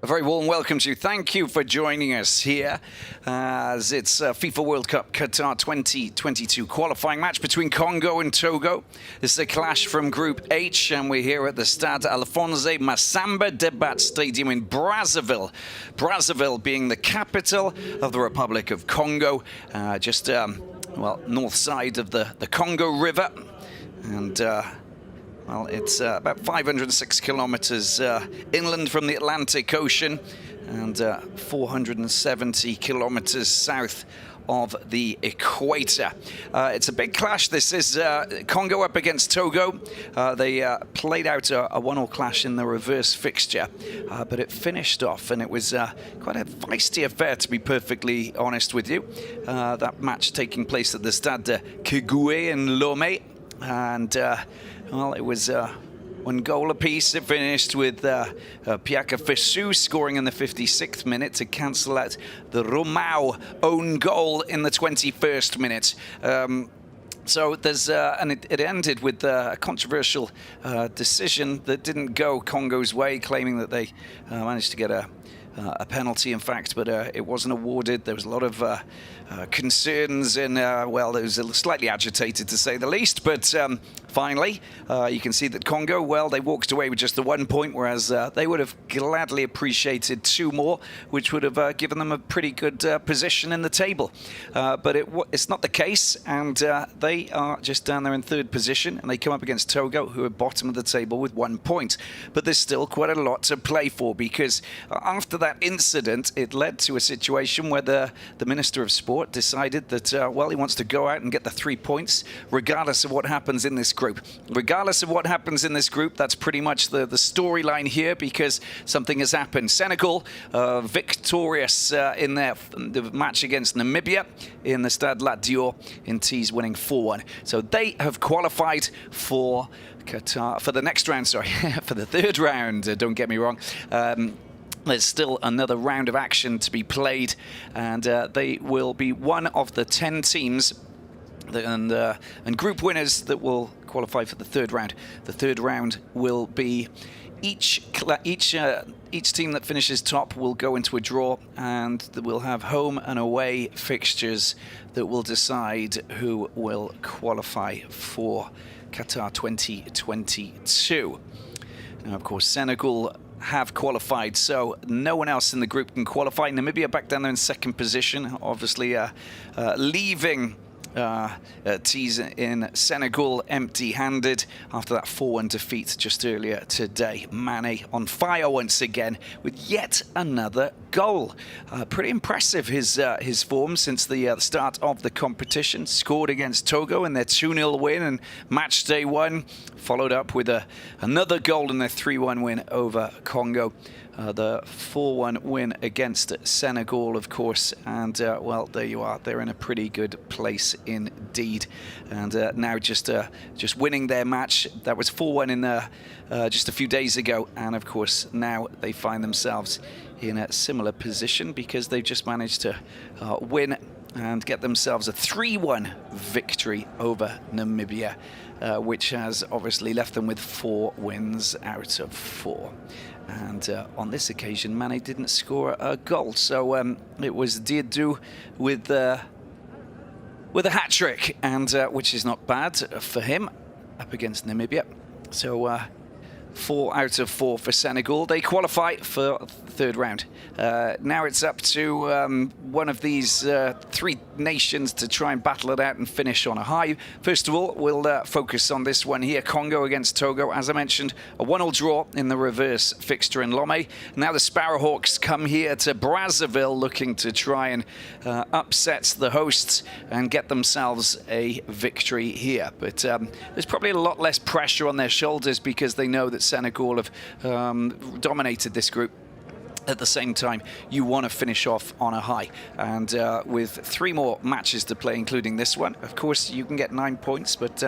A very warm welcome to you. Thank you for joining us here as it's FIFA World Cup Qatar 2022 qualifying match between Congo and Togo. This is a clash from Group H, and we're here at the Stade Alphonse Massamba Debat Stadium in Brazzaville. Brazzaville being the capital of the Republic of Congo, just north side of the Congo River, and well, it's about 506 kilometers inland from the Atlantic Ocean and 470 kilometers south of the equator. It's a big clash. This is Congo up against Togo. They played out a 1-1 clash in the reverse fixture, but it finished off, and it was quite a feisty affair, to be perfectly honest with you. That match taking place at the Stade de Kigoué in Lomé, and well, it was 1 goal apiece. It finished with Piaka Faso scoring in the 56th minute to cancel out the Romao own goal in the 21st minute. So there's and it ended with a controversial decision that didn't go Congo's way, claiming that they managed to get a penalty, in fact, but it wasn't awarded. There was a lot of concerns, and well, it was slightly agitated, to say the least. But finally, you can see that Congo, well, they walked away with just the 1 point, whereas they would have gladly appreciated 2 more, which would have given them a pretty good position in the table. But it's not the case, and they are just down there in 3rd position, and they come up against Togo, who are bottom of the table with 1 point. But there's still quite a lot to play for, because after that incident, it led to a situation where the Minister of Sport decided that, well, he wants to go out and get the 3 points, regardless of what happens in this group. Regardless of what happens in this group, that's pretty much the storyline here, because something has happened. Senegal victorious in the match against Namibia in the Stade Lat Dior, in T's winning 4-1. So they have qualified for Qatar, for the next round, sorry, for the 3rd round, don't get me wrong. There's still another round of action to be played, and they will be one of the 10 teams and group winners that will qualify for the 3rd round. The 3rd round will be each team that finishes top will go into a draw, and we'll have home and away fixtures that will decide who will qualify for Qatar 2022. Now, of course, Senegal have qualified, so no one else in the group can qualify. Namibia back down there in 2nd position, obviously leaving T's in Senegal empty-handed after that 4-1 defeat just earlier today. Mane on fire once again with yet another goal. Pretty impressive, his form since the start of the competition. Scored against Togo in their 2-0 win and match day 1, followed up with another goal in their 3-1 win over Congo. The 4-1 win against Senegal, of course, and well, there you are. They're in a pretty good place indeed, and now just winning their match. That was 4-1 in just a few days ago, and of course now they find themselves in a similar position because they've just managed to win and get themselves a 3-1 victory over Namibia, which has obviously left them with 4 wins out of 4. And on this occasion, Mane didn't score a goal, so it was Diadou with a hat-trick, and which is not bad for him up against Namibia. So 4 out of 4 for Senegal. They qualify for the 3rd round. Now it's up to one of these 3 nations to try and battle it out and finish on a high. First of all, we'll focus on this one here, Congo against Togo. As I mentioned, a 1-1 draw in the reverse fixture in Lomé. Now the Sparrowhawks come here to Brazzaville looking to try and upset the hosts and get themselves a victory here. But there's probably a lot less pressure on their shoulders because they know that Senegal have dominated this group. At the same time, you want to finish off on a high, and with 3 more matches to play, including this one, of course you can get 9 points, but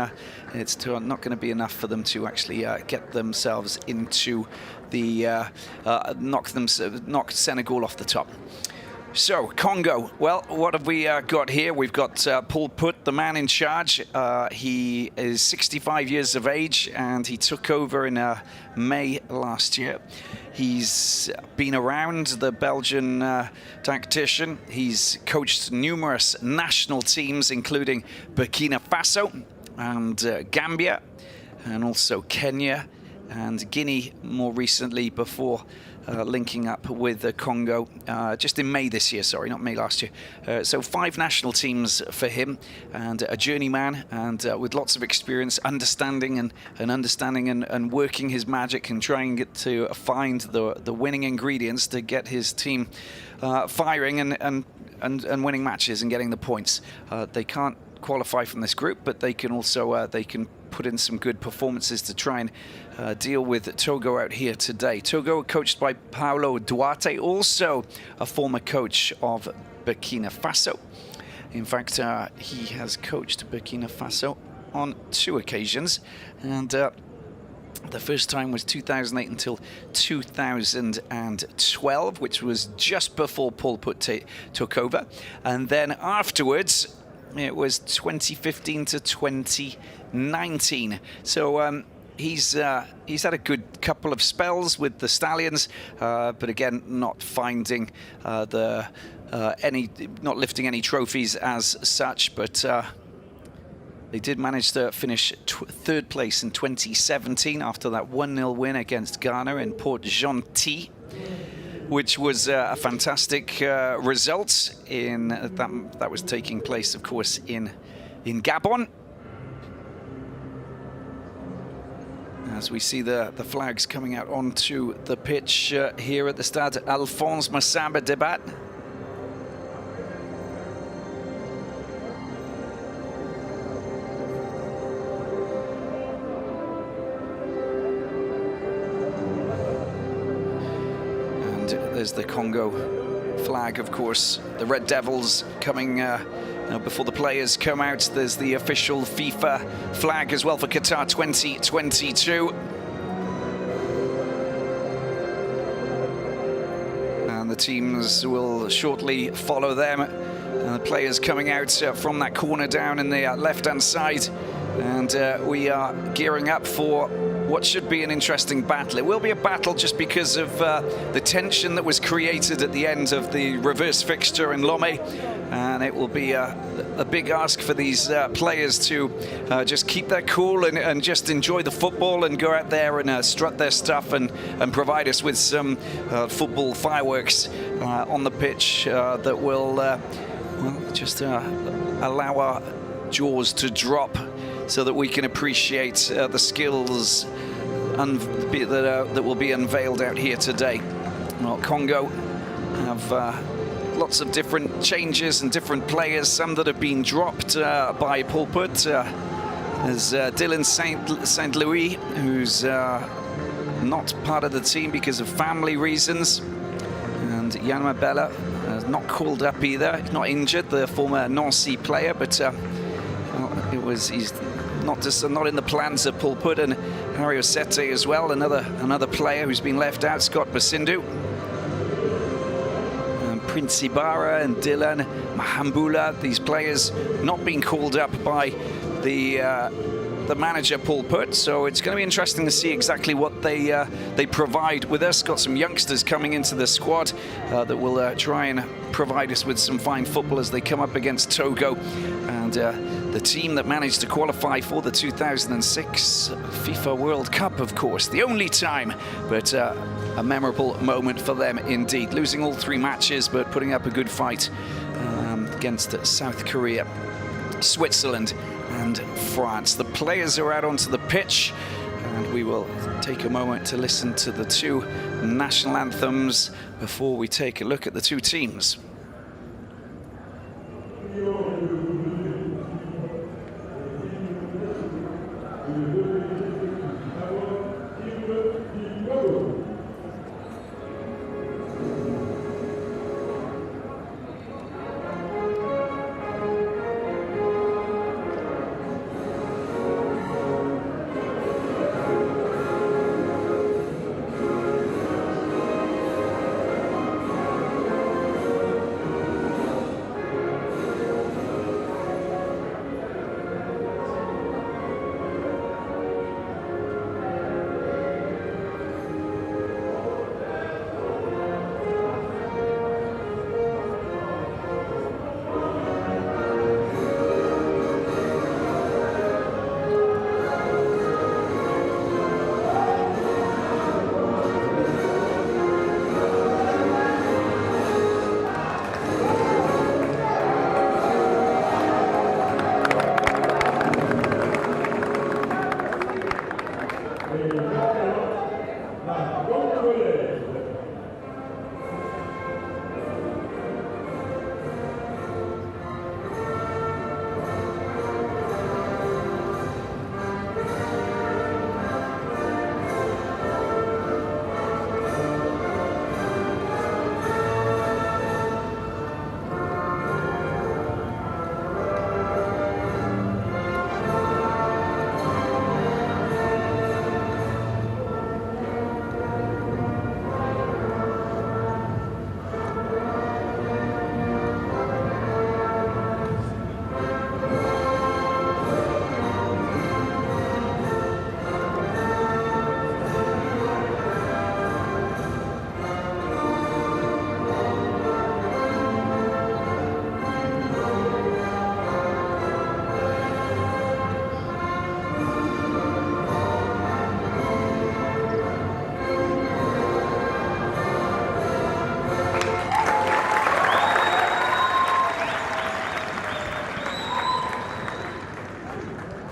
it's not going to be enough for them to actually get themselves into the knock Senegal off the top. So, Congo, well, what have we got here? We've got Paul Put, the man in charge. He is 65 years of age, and he took over in May last year. He's been around, the Belgian tactician. He's coached numerous national teams, including Burkina Faso and Gambia, and also Kenya and Guinea more recently, before linking up with Congo just in May this year, sorry, not May last year. So 5 national teams for him, and a journeyman, and with lots of experience, understanding and working his magic and trying to find the winning ingredients to get his team firing and winning matches and getting the points. They can't qualify from this group, but they can also put in some good performances to try and deal with Togo out here today. Togo coached by Paulo Duarte, also a former coach of Burkina Faso. In fact, he has coached Burkina Faso on 2 occasions, and the first time was 2008 until 2012, which was just before Pol Pot took over, and then afterwards it was 2015 to 2019. So he's had a good couple of spells with the Stallions, but again, not finding not lifting any trophies as such. But they did manage to finish 3rd place in 2017 after that 1-0 win against Ghana in Port-Gentil, which was a fantastic result. In that was taking place, of course, in Gabon. As we see the flags coming out onto the pitch here at the Stade Alphonse Massamba Debat. There's the Congo flag, of course. The Red Devils coming before the players come out. There's the official FIFA flag as well for Qatar 2022. And the teams will shortly follow them. And the players coming out from that corner down in the left-hand side. And we are gearing up for what should be an interesting battle. It will be a battle just because of the tension that was created at the end of the reverse fixture in Lomé, and it will be a big ask for these players to just keep their cool and just enjoy the football and go out there and strut their stuff and provide us with some football fireworks on the pitch that will just allow our jaws to drop, so that we can appreciate the skills that will be unveiled out here today. Well, Congo have lots of different changes and different players, some that have been dropped by Pol Pot. There's Dylan St. Louis, who's not part of the team because of family reasons, and Yann Mabella not called up either. He's not injured, the former Nancy player, but he's not in the plans of Pol Pot. And Harry Osete as well, another player who's been left out, Scott Basindu. Prince Ibarra and Dylan Mahambula, these players not being called up by the manager Pol Pot, so it's going to be interesting to see exactly what they provide with us. Got some youngsters coming into the squad that will try and provide us with some fine football as they come up against Togo, and the team that managed to qualify for the 2006 FIFA World Cup, of course. The only time, but a memorable moment for them indeed. Losing all 3 matches, but putting up a good fight against South Korea, Switzerland and France. The players are out onto the pitch, and we will take a moment to listen to the 2 national anthems before we take a look at the 2 teams.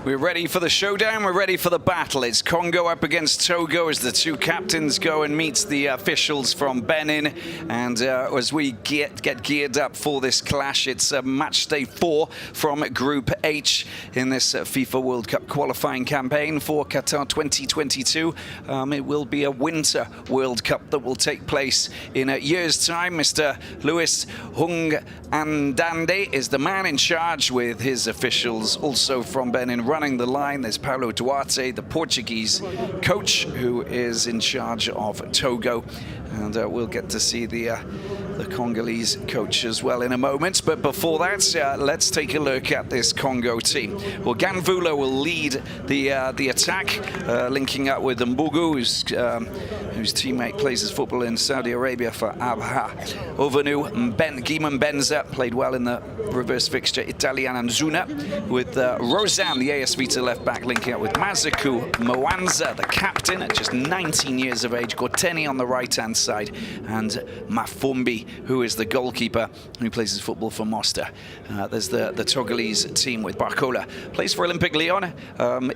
We're ready for the showdown, we're ready for the battle. It's Congo up against Togo as the two captains go and meet the officials from Benin. And as we get geared up for this clash, it's match day 4 from Group H in this FIFA World Cup qualifying campaign for Qatar 2022. It will be a Winter World Cup that will take place in a year's time. Mr. Luis Hung Andande is the man in charge with his officials also from Benin running the line. There's Paulo Duarte, the Portuguese coach, who is in charge of Togo. And we'll get to see the Congolese coach as well in a moment. But before that, let's take a look at this Congo team. Well, Ganvula will lead the attack, linking up with Mbugu, whose teammate plays his football in Saudi Arabia for Abha. Ovenu Guimon Benza played well in the reverse fixture. Italian and Zuna with Rozan, the AS Vita left back, linking up with Mazuku Mwanza, the captain at just 19 years of age. Gorteni on the right-hand side, and Mafumbi, who is the goalkeeper, who plays his football for Costa. There's the Togolese team with Barcola. Plays for Olympique Lyon.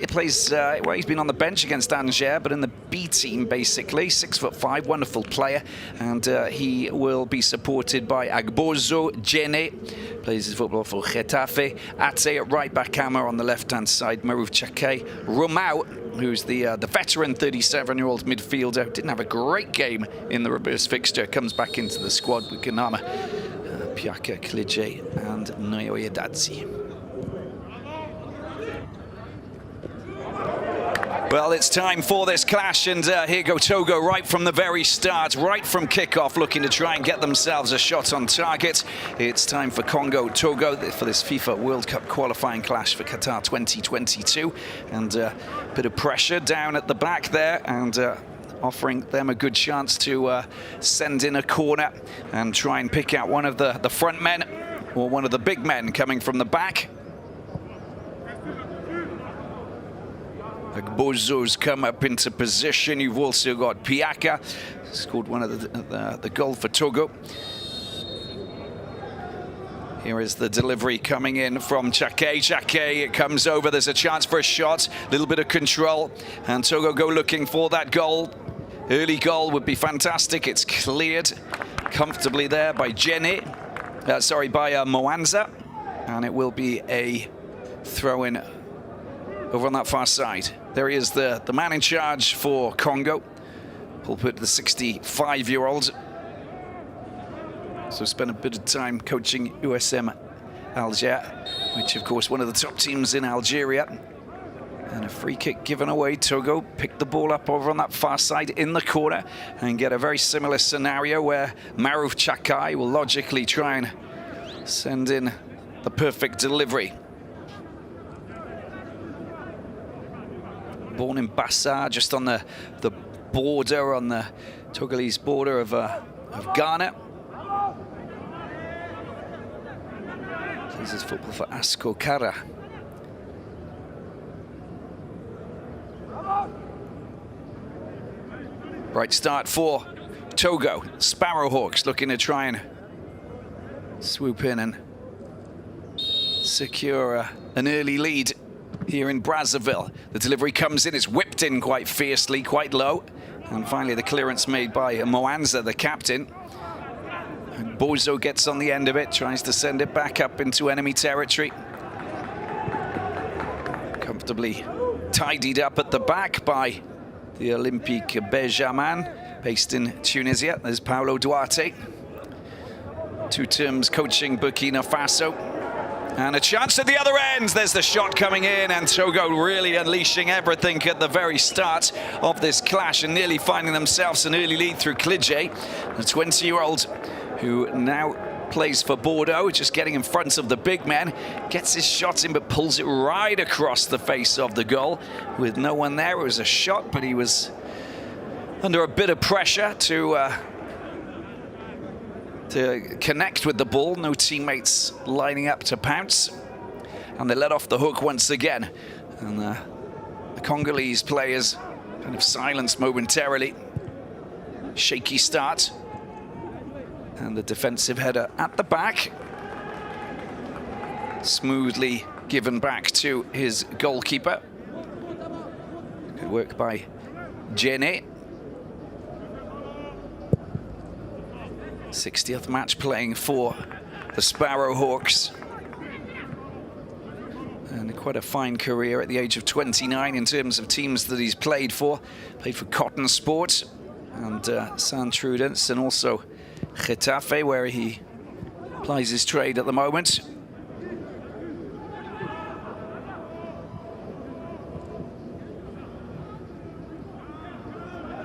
It plays, well, he's been on the bench against Angers, but in the B team, basically. 6'5", wonderful player. And he will be supported by Agbozo Jene. Plays his football for Getafe. Ate at right back, Hammer on the left-hand side. Maruf Chake. Romao, who's the veteran 37-year-old midfielder. Didn't have a great game in the reverse fixture. Comes back into the squad with Ganama, Piaka Klije, and Noyo Yadadzi. Well, it's time for this clash, and here go Togo right from the very start, right from kickoff, looking to try and get themselves a shot on target. It's time for Congo-Togo for this FIFA World Cup qualifying clash for Qatar 2022. And a bit of pressure down at the back there, and offering them a good chance to send in a corner and try and pick out one of the front men, or one of the big men coming from the back. Agbozo's come up into position. You've also got Piaka, scored one of the goal for Togo. Here is the delivery coming in from Chake. Chake, it comes over. There's a chance for a shot. A little bit of control. And Togo go looking for that goal. Early goal would be fantastic. It's cleared comfortably there by Jenny. By Mwanza. And it will be a throw-in over on that far side. There he is, the man in charge for Congo. Pulpit, the 65-year-old. So spent a bit of time coaching USM Alger, which of course one of the top teams in Algeria. And a free kick given away. Togo picked the ball up over on that far side in the corner and get a very similar scenario where Maruf Chakai will logically try and send in the perfect delivery. Born in Bassa, just on the border, on the Togolese border of Ghana. Plays his football for Asko Kara. Right start for Togo. Sparrowhawks looking to try and swoop in and secure an early lead here in Brazzaville. The delivery comes in, it's whipped in quite fiercely, quite low. And finally the clearance made by Mwanza, the captain. And Bozo gets on the end of it, tries to send it back up into enemy territory. Comfortably tidied up at the back by the Olympique Benjamin, based in Tunisia. There's Paulo Duarte. 2 terms coaching Burkina Faso. And a chance at the other end. There's the shot coming in, and Togo really unleashing everything at the very start of this clash and nearly finding themselves an early lead through Klije, a 20-year-old who now plays for Bordeaux, just getting in front of the big men, gets his shot in but pulls it right across the face of the goal with no one there. It was a shot, but he was under a bit of pressure to connect with the ball. No teammates lining up to pounce, and they let off the hook once again. And the Congolese players kind of silenced momentarily. Shaky start, and the defensive header at the back, smoothly given back to his goalkeeper. Good work by Jenny. 60th match playing for the Sparrowhawks. And quite a fine career at the age of 29 in terms of teams that he's played for. Played for Cotton Sport and San Trudens, and also Getafe, where he plies his trade at the moment.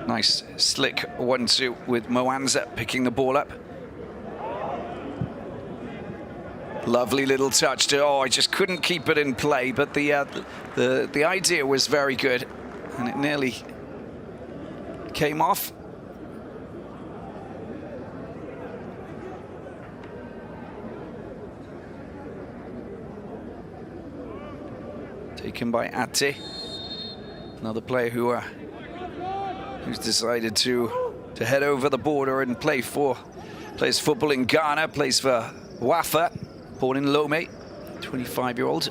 Nice slick 1-2 with Moanza picking the ball up. Lovely little touch to, I just couldn't keep it in play, but the idea was very good, and it nearly came off. Taken by Ate, another player who's decided to head over the border and plays football in Ghana, plays for Wafa, born in Lomé, 25-year-old.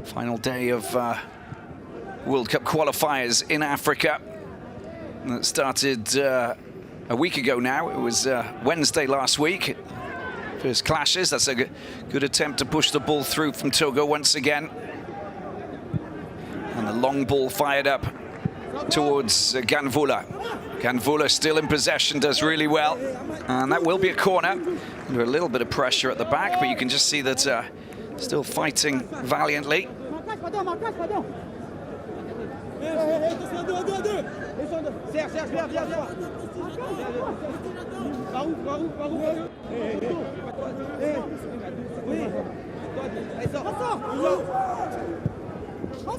Final day of World Cup qualifiers in Africa. That started a week ago now. It was Wednesday last week. First clashes. That's a good attempt to push the ball through from Togo once again. And the long ball fired up towards Ganvula. Ganvula still in possession, does really well. And that will be a corner. Under a little bit of pressure at the back, but you can just see that still fighting valiantly.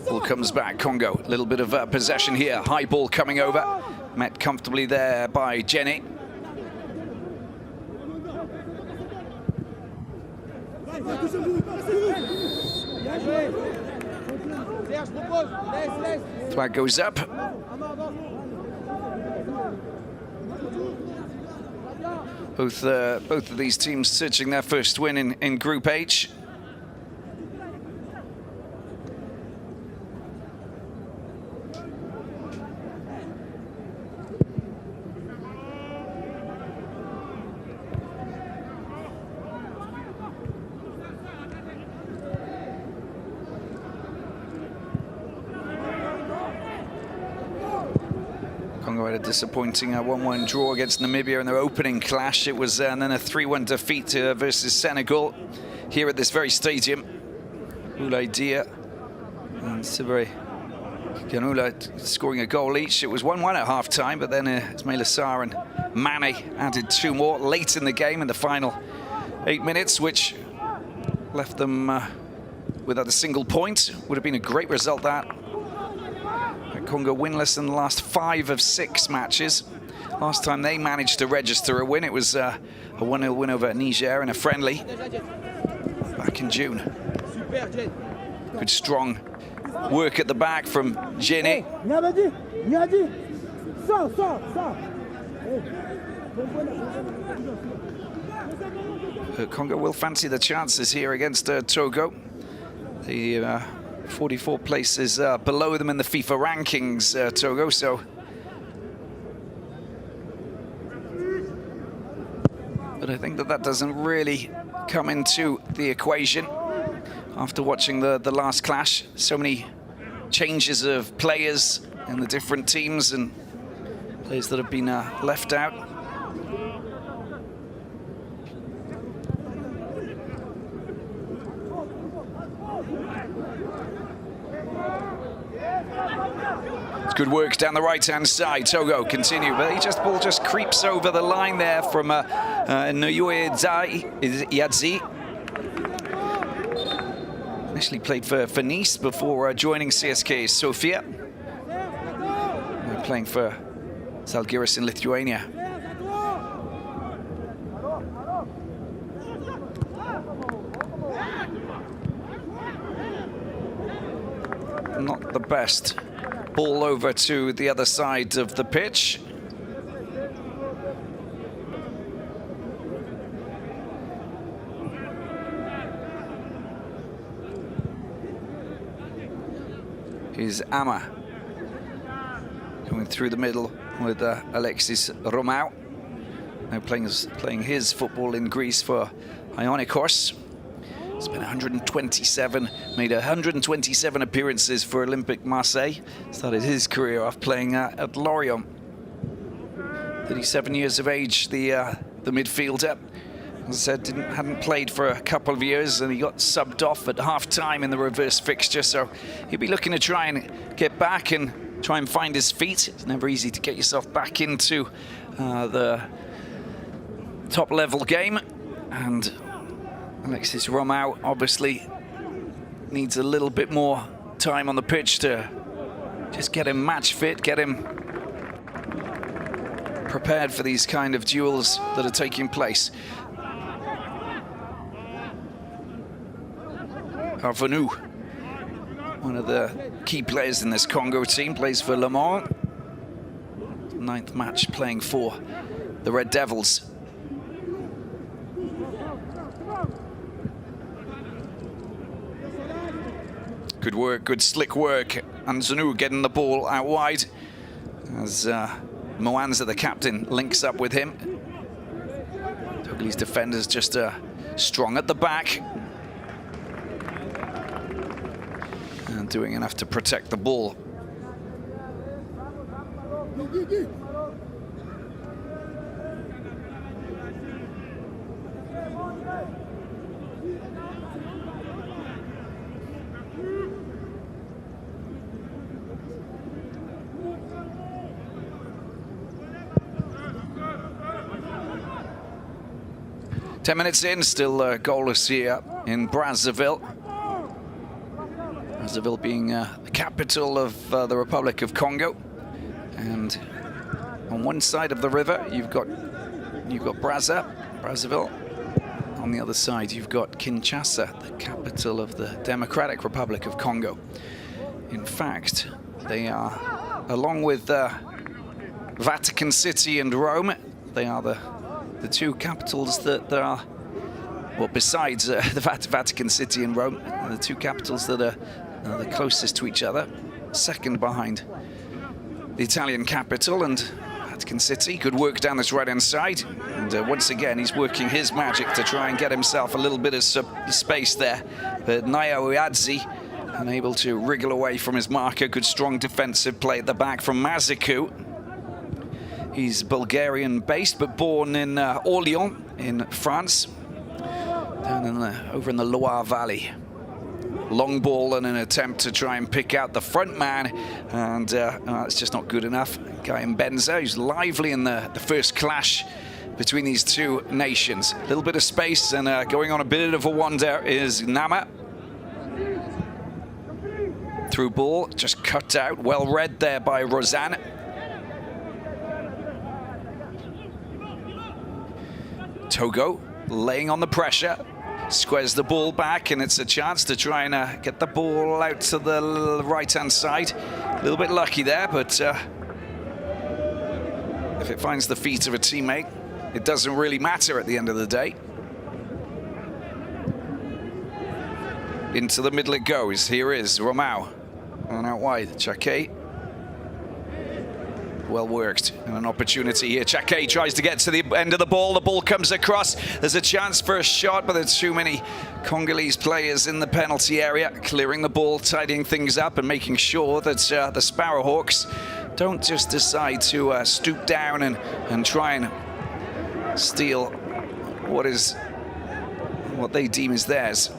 Ball comes back, Congo. A little bit of possession here. High ball coming over. Met comfortably there by Jenny. Flag goes up. Both of these teams searching their first win in Group H. Congo had a disappointing 1-1 draw against Namibia in their opening clash. It was and then a 3-1 defeat versus Senegal here at this very stadium. Ulaidia and Sibere Ganula scoring a goal each. It was 1-1 at half-time, but then Ismaila Sarr and Mane added 2 more late in the game in the final 8 minutes, which left them without a single point. Would have been a great result, that. Congo winless in the last 5 of 6 matches. Last time they managed to register a win, it was a 1-0 win over Niger in a friendly back in June. Good strong work at the back from Jenny. Congo will fancy the chances here against Togo. The 44 places below them in the FIFA rankings, Togo, so but I think that doesn't really come into the equation after watching the last clash. So many changes of players in the different teams and players that have been left out. Good work down the right-hand side. Togo continue, but ball just creeps over the line there from Nyoye Yadzi. Initially played for Nice before joining CSK Sofia. Now playing for Zalgiris in Lithuania. Not the best ball over to the other side of the pitch. Here's Ama coming through the middle with Alexis Romao. Now playing his football in Greece for Ionikos. He's been 127, made 127 appearances for Olympique Marseille. Started his career off playing at Lorient. 37 years of age, the midfielder. As I said, hadn't played for a couple of years, and he got subbed off at half-time in the reverse fixture, so he'll be looking to try and get back and try and find his feet. It's never easy to get yourself back into the top-level game, and Alexis Romao obviously needs a little bit more time on the pitch to just get him match fit, get him prepared for these kind of duels that are taking place. Arvanu, one of the key players in this Congo team, plays for Le Mans. 9th match playing for the Red Devils. Good work, good slick work. Anzanu getting the ball out wide as Mwanza, the captain, links up with him. Togolese defenders just strong at the back. And doing enough to protect the ball. Ten minutes in, still goalless here in Brazzaville. Brazzaville being the capital of the Republic of Congo, and on one side of the river you've got Brazzaville. On the other side you've got Kinshasa, the capital of the Democratic Republic of Congo. In fact, they are, along with Vatican City and Rome, they are the two capitals that are, well, besides the Vatican City and Rome, the two capitals that are the closest to each other, second behind the Italian capital and Vatican City. Good work down this right-hand side, and once again he's working his magic to try and get himself a little bit of space there, but Naya Uadzi unable to wriggle away from his marker. Good strong defensive play at the back from Mazikou. He's Bulgarian-based, but born in Orléans in France, down over in the Loire Valley. Long ball and an attempt to try and pick out the front man, and it's just not good enough. Guy Mbenza, who's lively in the first clash between these two nations. A little bit of space, and going on a bit of a wander is Nama. Through ball, just cut out, well read there by Rosanne. Togo laying on the pressure, squares the ball back, and it's a chance to try and get the ball out to the right-hand side. A little bit lucky there, but if it finds the feet of a teammate, it doesn't really matter at the end of the day. Into the middle it goes. Here is Romao, and out wide, Chake. Well worked, and an opportunity here. Chake tries to get to the end of the ball comes across. There's a chance for a shot, but there's too many Congolese players in the penalty area, clearing the ball, tidying things up, and making sure that the Sparrowhawks don't just decide to stoop down and try and steal what they deem is theirs.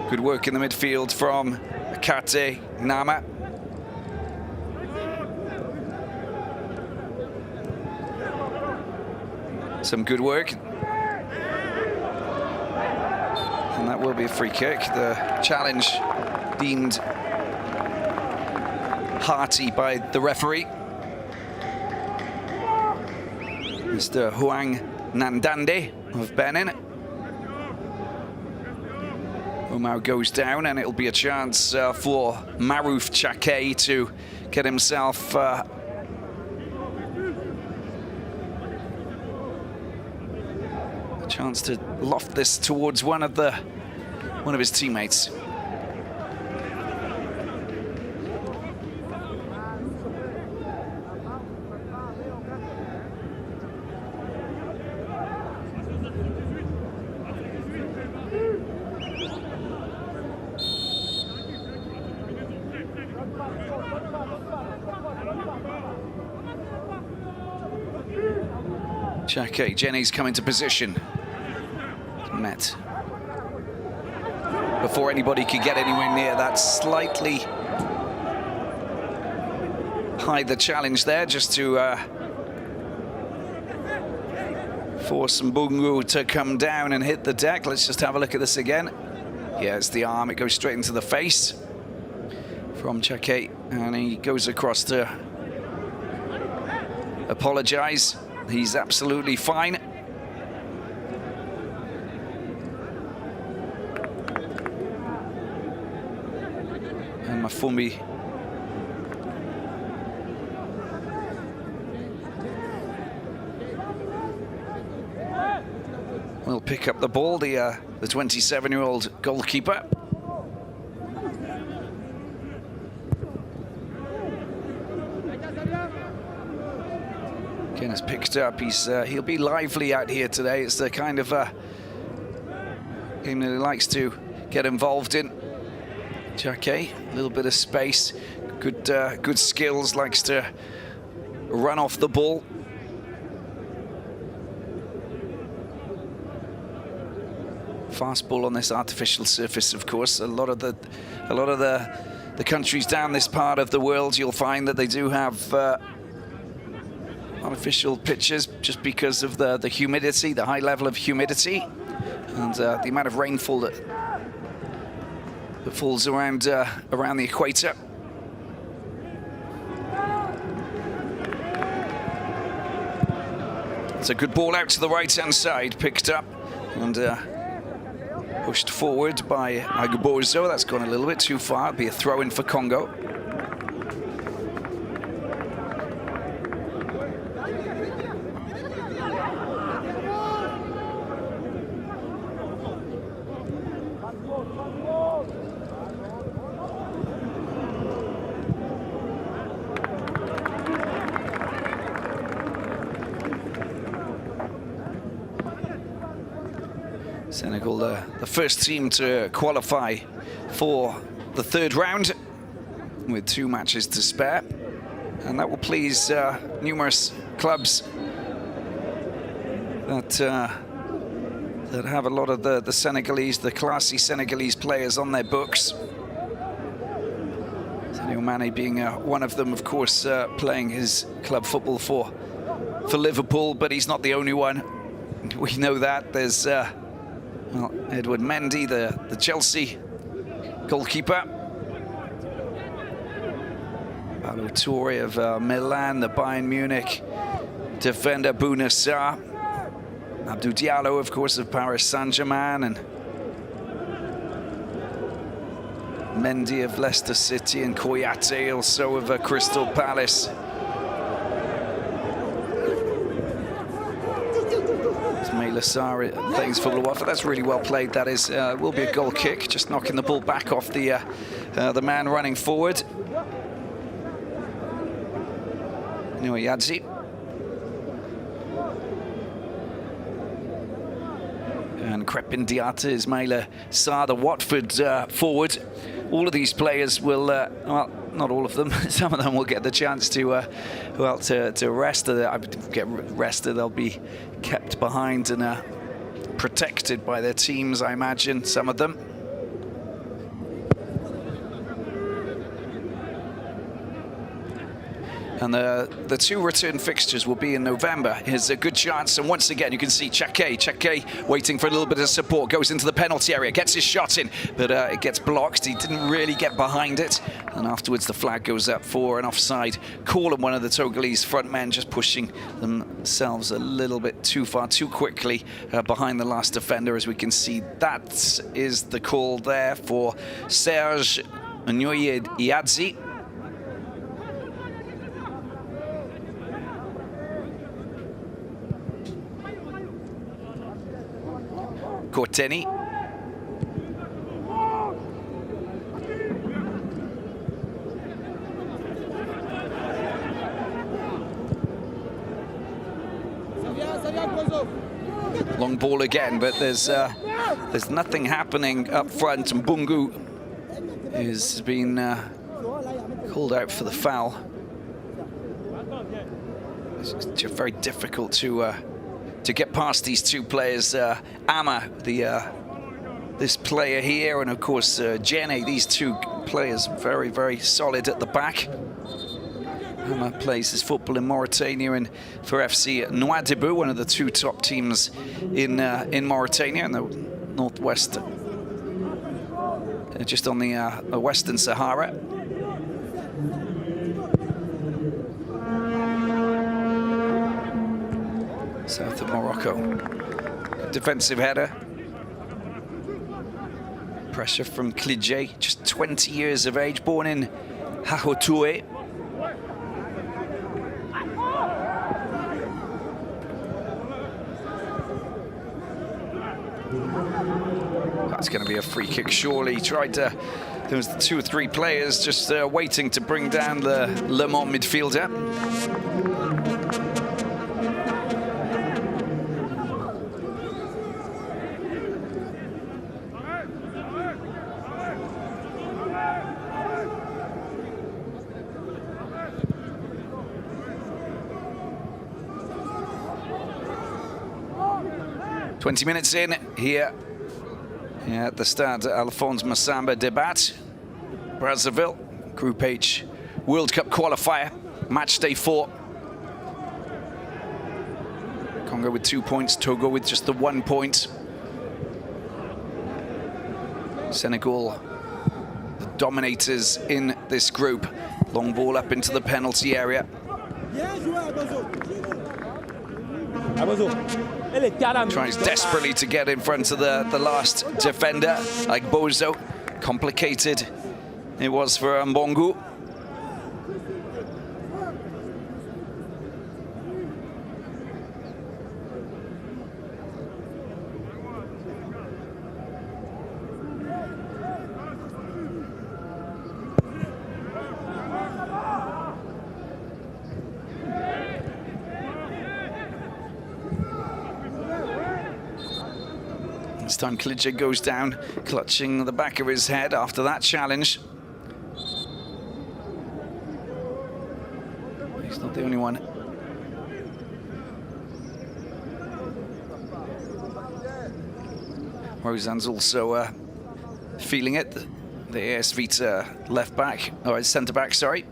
Good work in the midfield from Akate Nama. Some good work. And that will be a free kick. The challenge deemed hearty by the referee. Mr. Huang Nandande of Benin. Omar goes down, and it'll be a chance for Maruf Chake to get himself a chance to loft this towards one of his teammates. Chake, Jenny's come into position. Met. Before anybody could get anywhere near that, slightly hide the challenge there, just to force Mbungu to come down and hit the deck. Let's just have a look at this again. Yeah, it's the arm. It goes straight into the face from Chake, and he goes across to apologize. He's absolutely fine. And Mafumbi will pick up the ball, the 27-year-old goalkeeper. Again, it's picked up. He'll be lively out here today. It's the kind of game that he likes to get involved in. Chake, a little bit of space, good skills, likes to run off the ball. Fast ball on this artificial surface, of course. A lot of the countries down this part of the world, you'll find that they do have artificial pitches, just because of the humidity, the high level of humidity, and the amount of rainfall that falls around the equator. It's a good ball out to the right-hand side, picked up and pushed forward by Agbozo. That's gone a little bit too far. It'll be a throw-in for Congo. Senegal, the first team to qualify for the third round with 2 matches to spare, and that will please numerous clubs that have a lot of the Senegalese, the classy Senegalese players on their books. Sadio Mane being one of them, of course, playing his club football for Liverpool, but he's not the only one. We know that. There's well, Edward Mendy, the Chelsea goalkeeper. Paulo Torre of Milan, the Bayern Munich defender, Bouna Sarr. Abdou Diallo, of course, of Paris Saint-Germain, and Mendy of Leicester City, and Kouyate also of Crystal Palace. Sarr playing his football off. That's really well played. That is, will be a goal kick, just knocking the ball back off the man running forward. Anyway, Yadzi. And Crepin Diatta, Ismaila Sarr, the Watford forward. All of these players will, well, not all of them, some of them will get the chance to rest. Get rested, they'll be kept behind and protected by their teams, I imagine, some of them. And the 2 return fixtures will be in November. Here's a good chance, and once again you can see Chake waiting for a little bit of support, goes into the penalty area, gets his shot in, but it gets blocked. He didn't really get behind it, and afterwards the flag goes up for an offside call, and one of the Togolese front men just pushing them themselves a little bit too far, too quickly behind the last defender, as we can see. That is the call there for Serge Nyoye-Iadzi. Corteni. Long ball again, but there's nothing happening up front, and Bungu has been called out for the foul. It's just very difficult to get past these two players. Ama, this player here, and of course Jene, these two players very, very solid at the back. Ama plays his football in Mauritania and for FC Nouadhibou, one of the two top teams in Mauritania in the northwest, just on the Western Sahara. South of Morocco. Defensive header. Pressure from Klidje, just 20 years of age, born in Hahotoe. That's going to be a free kick, surely. He tried to, there was 2 or 3 players just waiting to bring down the Le Mans midfielder. 20 minutes in here at the Stade Alphonse Massamba Debat, Brazzaville, Group H World Cup qualifier, match day 4. Congo with 2 points, Togo with just the 1 point. Senegal, the dominators in this group. Long ball up into the penalty area. Tries desperately to get in front of the last defender, like Bozo. Complicated it was for Mbongu. This time Klidje goes down, clutching the back of his head after that challenge. He's not the only one. Rosan's also feeling it. The AS Vita left back, or centre back, sorry.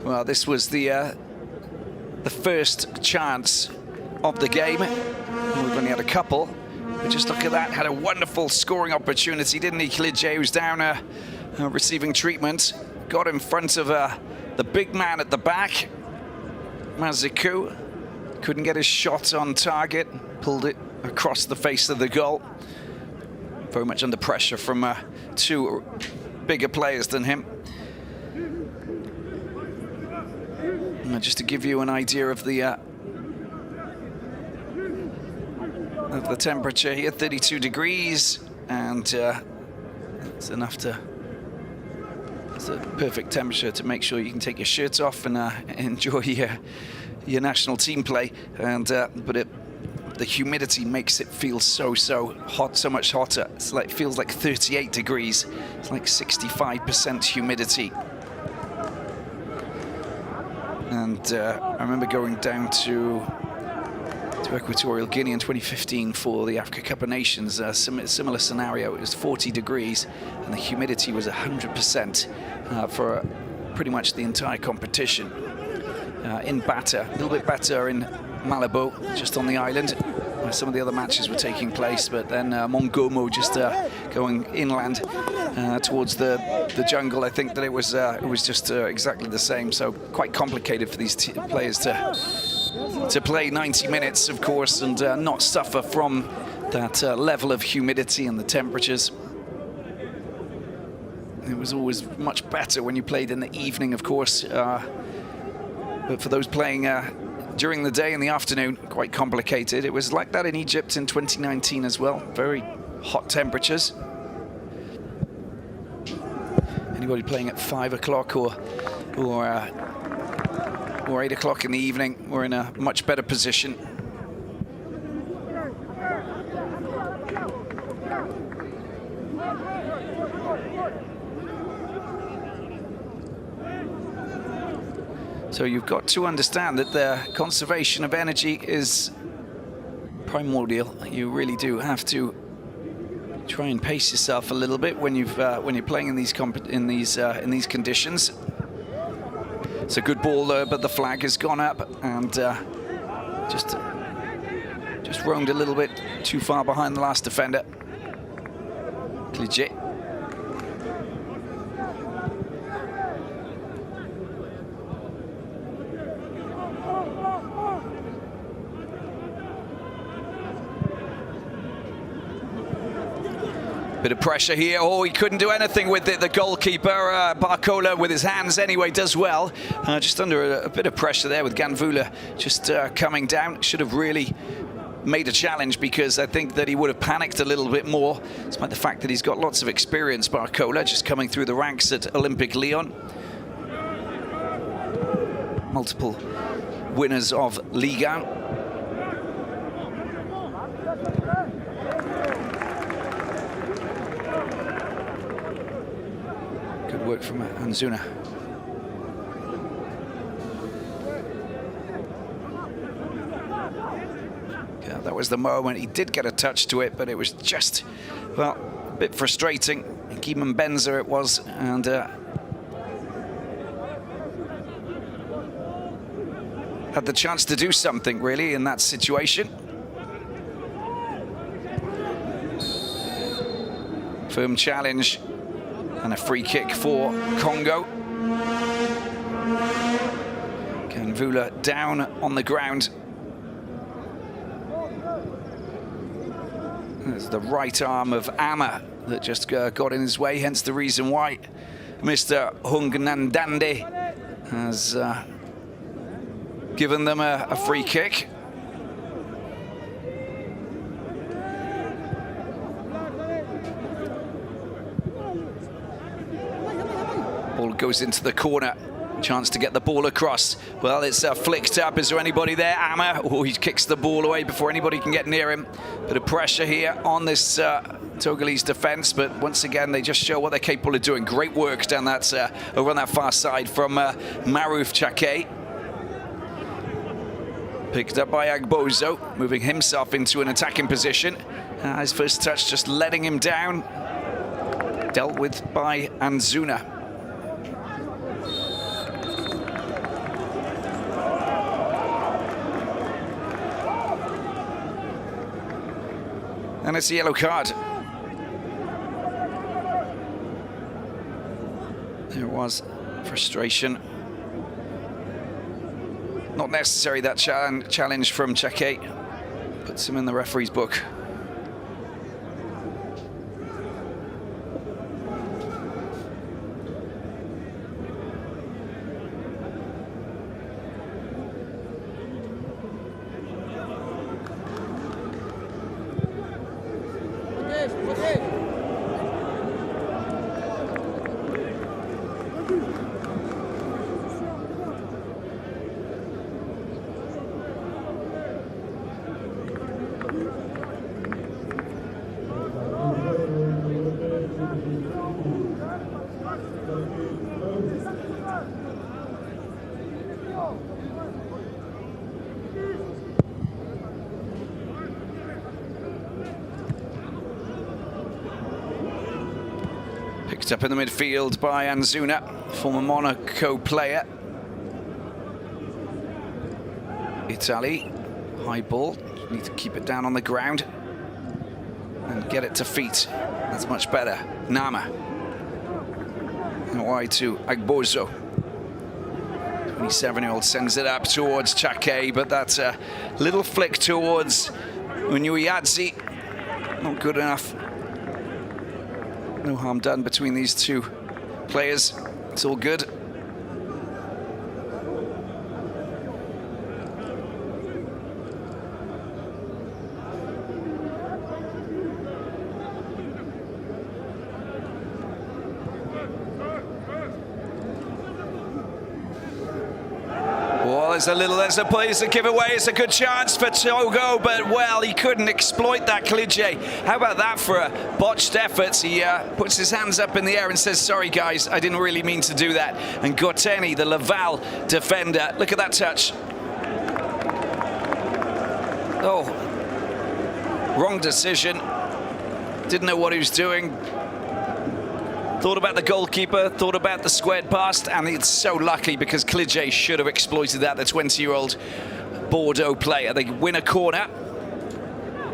Well, this was the first chance of the game. We've only had a couple, but just look at that. Had a wonderful scoring opportunity, didn't he, Klidje, who's down receiving treatment. Got in front of the big man at the back, Mazikou. Couldn't get his shot on target, pulled it across the face of the goal. Very much under pressure from 2 bigger players than him. Just to give you an idea of the temperature here, 32 degrees, and it's enough to, it's a perfect temperature to make sure you can take your shirt off and enjoy your national team play. And but the humidity makes it feel so hot, so much hotter. It's like, feels like 38 degrees. It's like 65% humidity. And I remember going down to to Equatorial Guinea in 2015 for the Africa Cup of Nations. Similar scenario. It was 40 degrees and the humidity was 100% for pretty much the entire competition. In Bata, a little bit better in Malabo, just on the island, where some of the other matches were taking place, but then Mongomo just going inland towards the jungle. I think that it was just exactly the same, so quite complicated for these players to play 90 minutes, of course, and not suffer from that level of humidity and the temperatures. It was always much better when you played in the evening, of course, but for those playing during the day and the afternoon, quite complicated. It was like that in Egypt in 2019 as well. Very hot temperatures. Anybody playing at 5 o'clock or 8 o'clock in the evening, we're in a much better position. So you've got to understand that the conservation of energy is primordial. You really do have to try and pace yourself a little bit when you're playing in these conditions. It's a good ball though, but the flag has gone up and just roamed a little bit too far behind the last defender. Legit. Bit of pressure here. Oh, he couldn't do anything with it. The goalkeeper, Barcola, with his hands anyway, does well. Just under a bit of pressure there with Ganvula just coming down. Should have really made a challenge, because I think that he would have panicked a little bit more, despite the fact that he's got lots of experience, Barcola, just coming through the ranks at Olympic Lyon. Multiple winners of Liga. Work from Anzuna. Yeah, that was the moment. He did get a touch to it, but it was just, well, a bit frustrating. Guimon Benzer it was, and had the chance to do something really in that situation. Firm challenge. And a free kick for Congo. Ganvula down on the ground. There's the right arm of Ama that just got in his way, hence the reason why Mr. Hungnandande has given them a free kick. Ball goes into the corner. Chance to get the ball across. Well, it's flicked up. Is there anybody there? Ama. Oh, he kicks the ball away before anybody can get near him. Bit of pressure here on this Togolese defence, but once again, they just show what they're capable of doing. Great work down that over on that far side from Maruf Chake. Picked up by Agbozo, moving himself into an attacking position. His first touch just letting him down. Dealt with by Anzuna. And it's a yellow card. There was frustration. Not necessary, that challenge from Chake. Puts him in the referee's book. Picked up in the midfield by Anzuna, former Monaco player. Italy, high ball, need to keep it down on the ground and get it to feet. That's much better. Nama. And wide to Agbozo. 27-year-old sends it up towards Chake, but that's a little flick towards Unyuyadzi. Not good enough. No harm done between these two players. It's all good. There's a place to give away. It's a good chance for Togo, but well, he couldn't exploit that, Klidje. How about that for a botched effort? He puts his hands up in the air and says, sorry guys, I didn't really mean to do that. And Gorteni, the Laval defender, look at that touch. Oh, wrong decision. Didn't know what he was doing. Thought about the goalkeeper, thought about the squared past, and it's so lucky because Klidje should have exploited that, the 20-year-old Bordeaux player. They win a corner.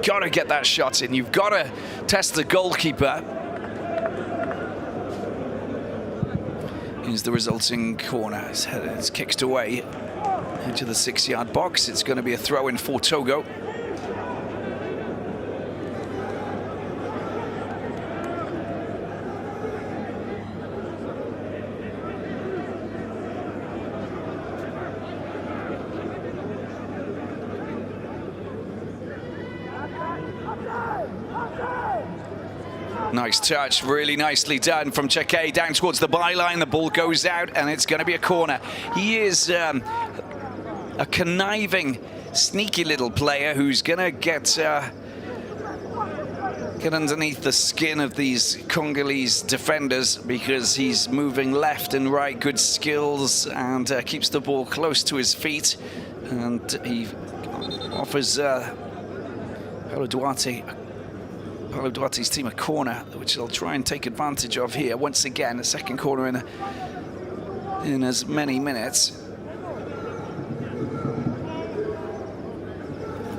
Got to get that shot in. You've got to test the goalkeeper. Here's the resulting corner. It's kicked away into the 6-yard box. It's going to be a throw-in for Togo. Nice touch, really nicely done from Chake down towards the byline. The ball goes out and it's going to be a corner. He is a conniving, sneaky little player who's going to get underneath the skin of these Congolese defenders because he's moving left and right, good skills, and keeps the ball close to his feet. And he offers Paulo Duarte's team a corner, which they'll try and take advantage of here. Once again, a second corner in as many minutes.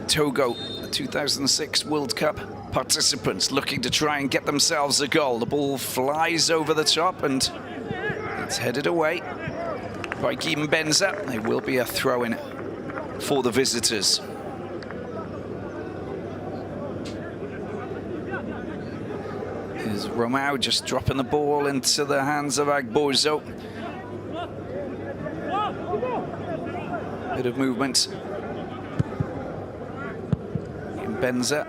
Togo, the 2006 World Cup participants, looking to try and get themselves a goal. The ball flies over the top and it's headed away by Guillaume Benza. There will be a throw-in for the visitors. Is Romao just dropping the ball into the hands of Agbozo. Bit of movement. Benza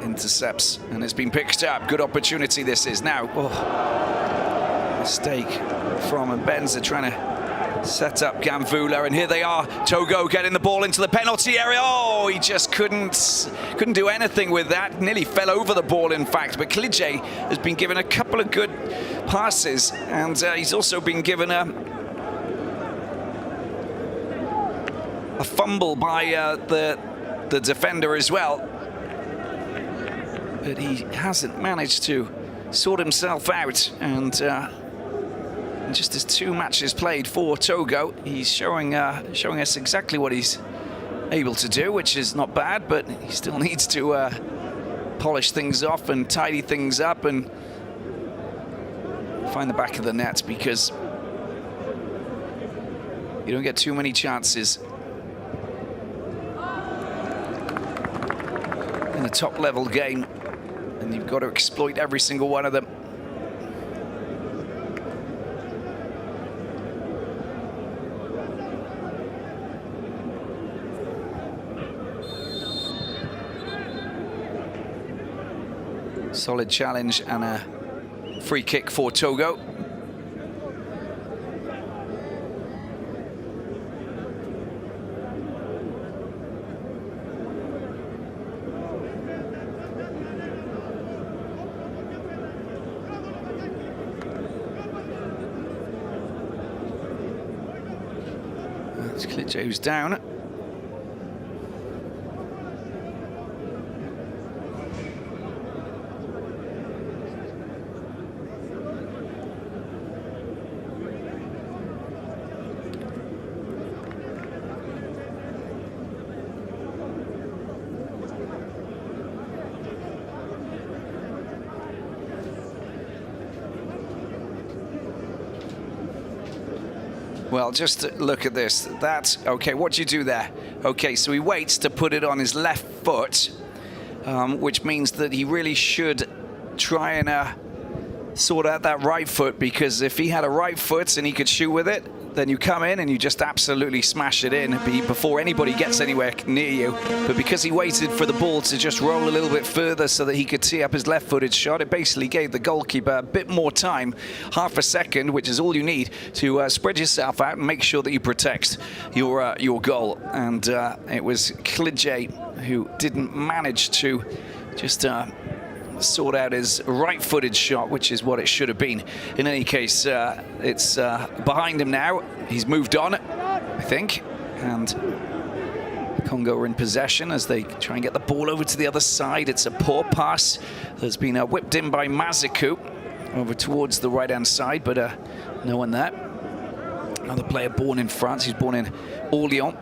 intercepts and it's been picked up. Good opportunity this is now. Oh, mistake from Benza trying to set up Gamvula, and here they are. Togo getting the ball into the penalty area. Oh, he just couldn't do anything with that. Nearly fell over the ball, in fact. But Klidje has been given a couple of good passes, and he's also been given a fumble by the defender as well. But he hasn't managed to sort himself out, and just as 2 matches played for Togo, he's showing us exactly what he's able to do, which is not bad, but he still needs to polish things off and tidy things up and find the back of the net, because you don't get too many chances in a top-level game, and you've got to exploit every single one of them. Solid challenge and a free kick for Togo. That's Klidje who's down. Well, just look at this. That's okay. What do you do there? Okay, so he waits to put it on his left foot, which means that he really should try and sort out that right foot, because if he had a right foot and he could shoot with it, then you come in and you just absolutely smash it in before anybody gets anywhere near you. But because he waited for the ball to just roll a little bit further so that he could tee up his left-footed shot, it basically gave the goalkeeper a bit more time, half a second, which is all you need to spread yourself out and make sure that you protect your goal. And it was Klidje who didn't manage to just sort out his right-footed shot, which is what it should have been. In any case, it's behind him now. He's moved on, I think, and Congo are in possession as they try and get the ball over to the other side. It's a poor pass that's been whipped in by Mazikou over towards the right-hand side, but no one there. Another player born in France. He's born in Orléans.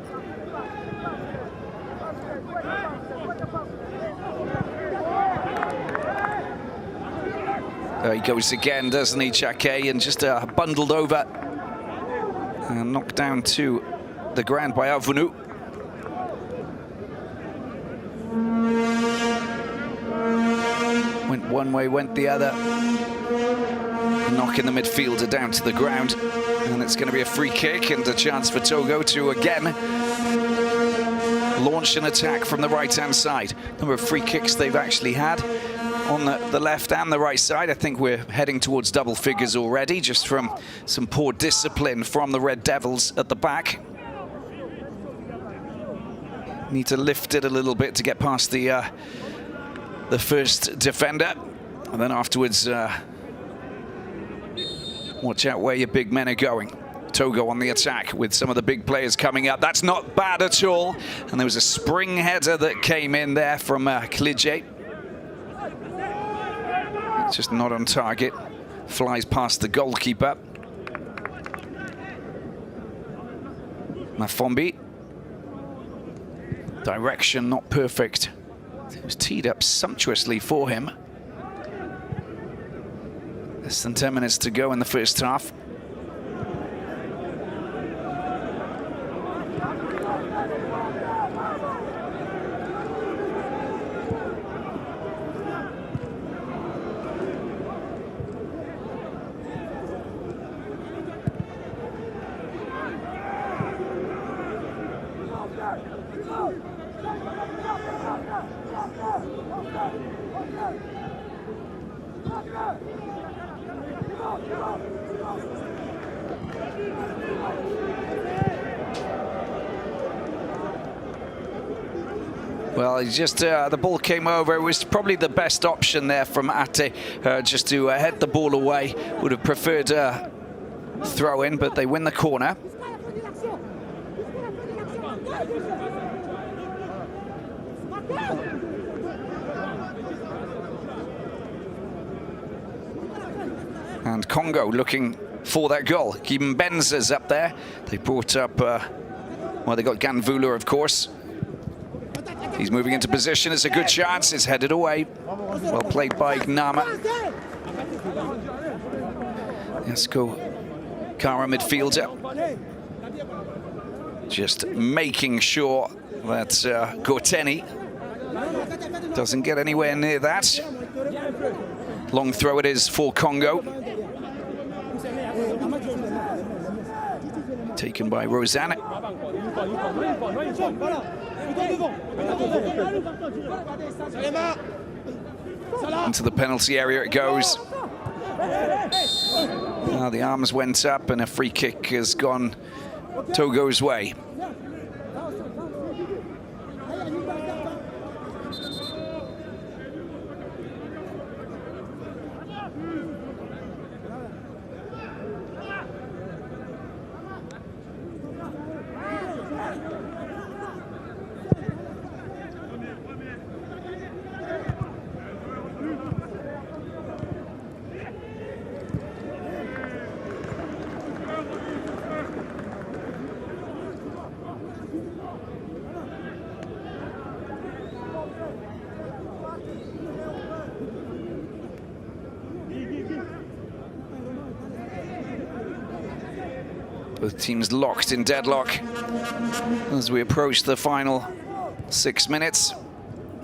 There he goes again, doesn't he, Chake, and just bundled over and knocked down to the ground by Avunu. Went one way, went the other, knocking the midfielder down to the ground. And it's going to be a free kick and a chance for Togo to again launch an attack from the right-hand side. Number of free kicks they've actually had on the left and the right side. I think we're heading towards double figures already, just from some poor discipline from the Red Devils at the back. Need to lift it a little bit to get past the first defender, and then afterwards watch out where your big men are going. Togo on the attack with some of the big players coming up. That's not bad at all. And there was a spring header that came in there from Klidje. It's just not on target. Flies past the goalkeeper. Mafombi. Direction not perfect. It was teed up sumptuously for him. Less than 10 minutes to go in the first half. Well, he just the ball came over. It was probably the best option there from Ate, just to head the ball away. Would have preferred throw in, but they win the corner. And Congo looking for that goal. Kim Benza's up there. They brought up, well, they got Ganvula, of course. He's moving into position. It's a good chance. It's headed away. Well played by Gnama. Let's go. Kara midfielder. Just making sure that Gorteni doesn't get anywhere near that. Long throw it is for Congo. Taken by Rosanne. Into the penalty area it goes. The arms went up and a free kick has gone Togo's way. Both teams locked in deadlock as we approach the final 6 minutes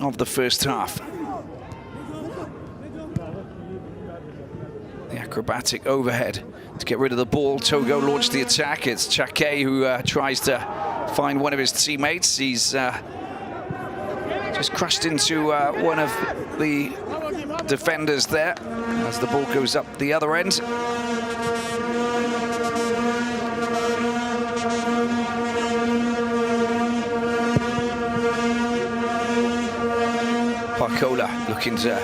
of the first half. The acrobatic overhead to get rid of the ball. Togo launched the attack. It's Chake who tries to find one of his teammates. He's just crashed into one of the defenders there as the ball goes up the other end. Parkola looking to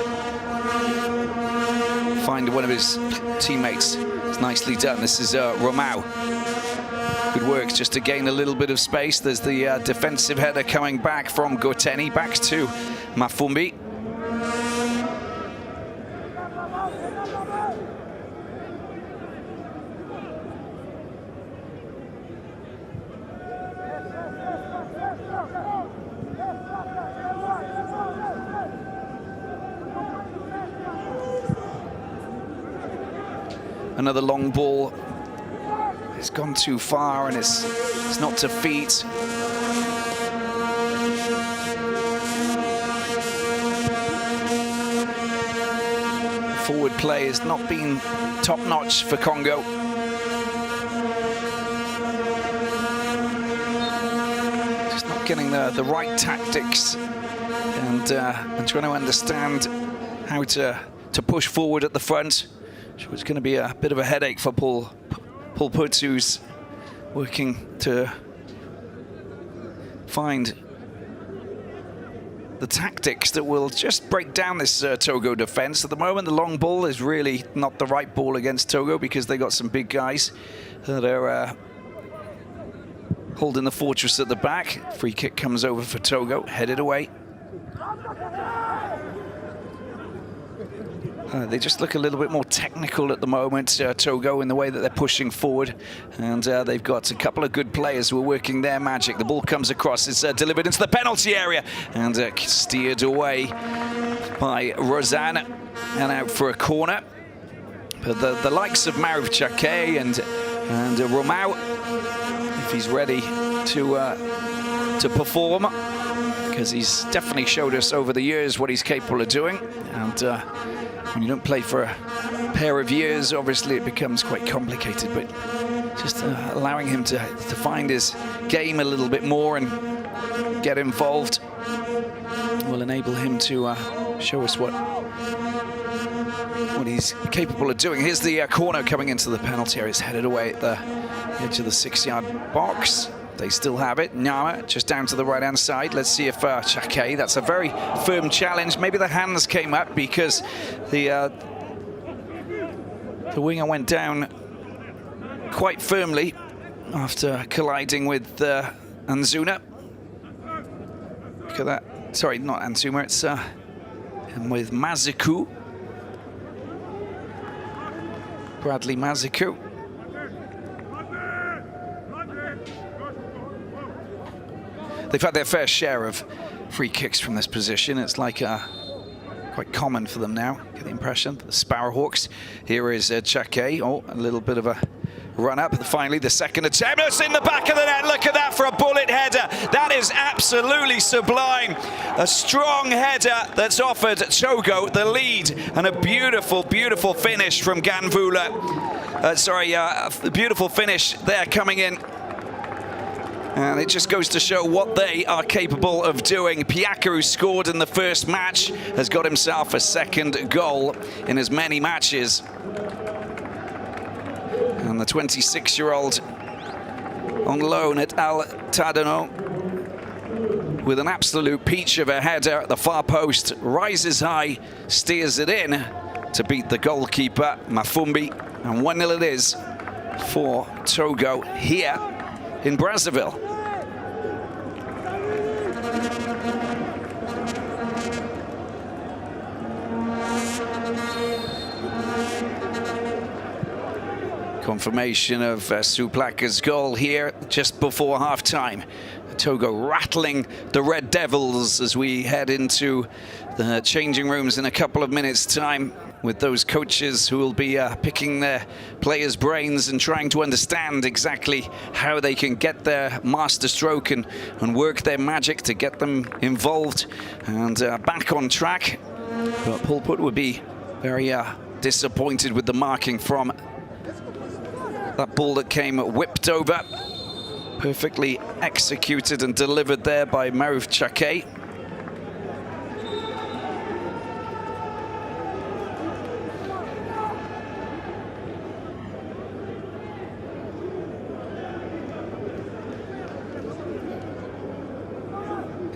find one of his teammates. It's nicely done. This is Romao. Good work just to gain a little bit of space. There's the defensive header coming back from Goteni, back to Mafumbi. Another long ball. It's gone too far and it's not to feet. Forward play has not been top-notch for Congo. Just not getting the right tactics and trying to understand how to push forward at the front. So it's going to be a bit of a headache for Paul Putz, who's working to find the tactics that will just break down this Togo defense. At the moment, the long ball is really not the right ball against Togo because they got some big guys that are holding the fortress at the back. Free kick comes over for Togo, headed away. They just look a little bit more technical at the moment, Togo, in the way that they're pushing forward. And they've got a couple of good players who are working their magic. The ball comes across, it's delivered into the penalty area and steered away by Rosanne and out for a corner. But the likes of Marif Chake and Romao, if he's ready to perform, because he's definitely showed us over the years what he's capable of doing. And when you don't play for a pair of years, obviously it becomes quite complicated, but just allowing him to find his game a little bit more and get involved will enable him to show us what he's capable of doing. Here's the corner coming into the penalty area. It's headed away at the edge of the 6-yard box. They still have it. Nyama just down to the right-hand side. Let's see if Chake, that's a very firm challenge. Maybe the hands came up because the winger went down quite firmly after colliding with Anzuna. Look at that. Sorry, not Anzuma, it's with Maziku. Bradley Maziku. They've had their fair share of free kicks from this position. It's like quite common for them now, get the impression. The Sparrowhawks. Here is Chake. Oh, a little bit of a run up. Finally, the second attempt. It's in the back of the net. Look at that for a bullet header. That is absolutely sublime. A strong header that's offered Togo the lead. And a beautiful, beautiful finish from Ganvula. A beautiful finish there coming in. And it just goes to show what they are capable of doing. Piaka, who scored in the first match, has got himself a second goal in as many matches. And the 26-year-old on loan at Al Tadano with an absolute peach of a header at the far post, rises high, steers it in to beat the goalkeeper, Mafumbi. And 1-0 it is for Togo here in Brazzaville. Come on, confirmation of Suplaka's goal here just before half-time. Togo rattling the Red Devils as we head into the changing rooms in a couple of minutes' time, with those coaches who will be picking their players' brains and trying to understand exactly how they can get their master stroke and work their magic to get them involved and back on track. But Pol Pot would be very disappointed with the marking from that ball that came whipped over. Perfectly executed and delivered there by Maruf Chake.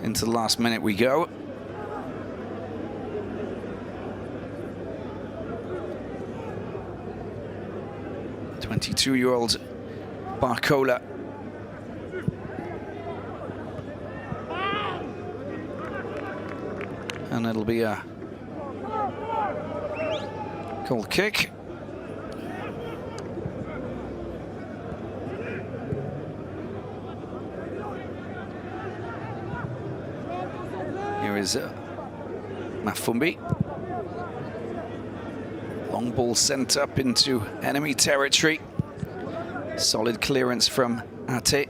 Into the last minute we go. The 22-year-old Barcola. And it'll be a goal kick. Here is Mafumbi. Long ball sent up into enemy territory. Solid clearance from Ate.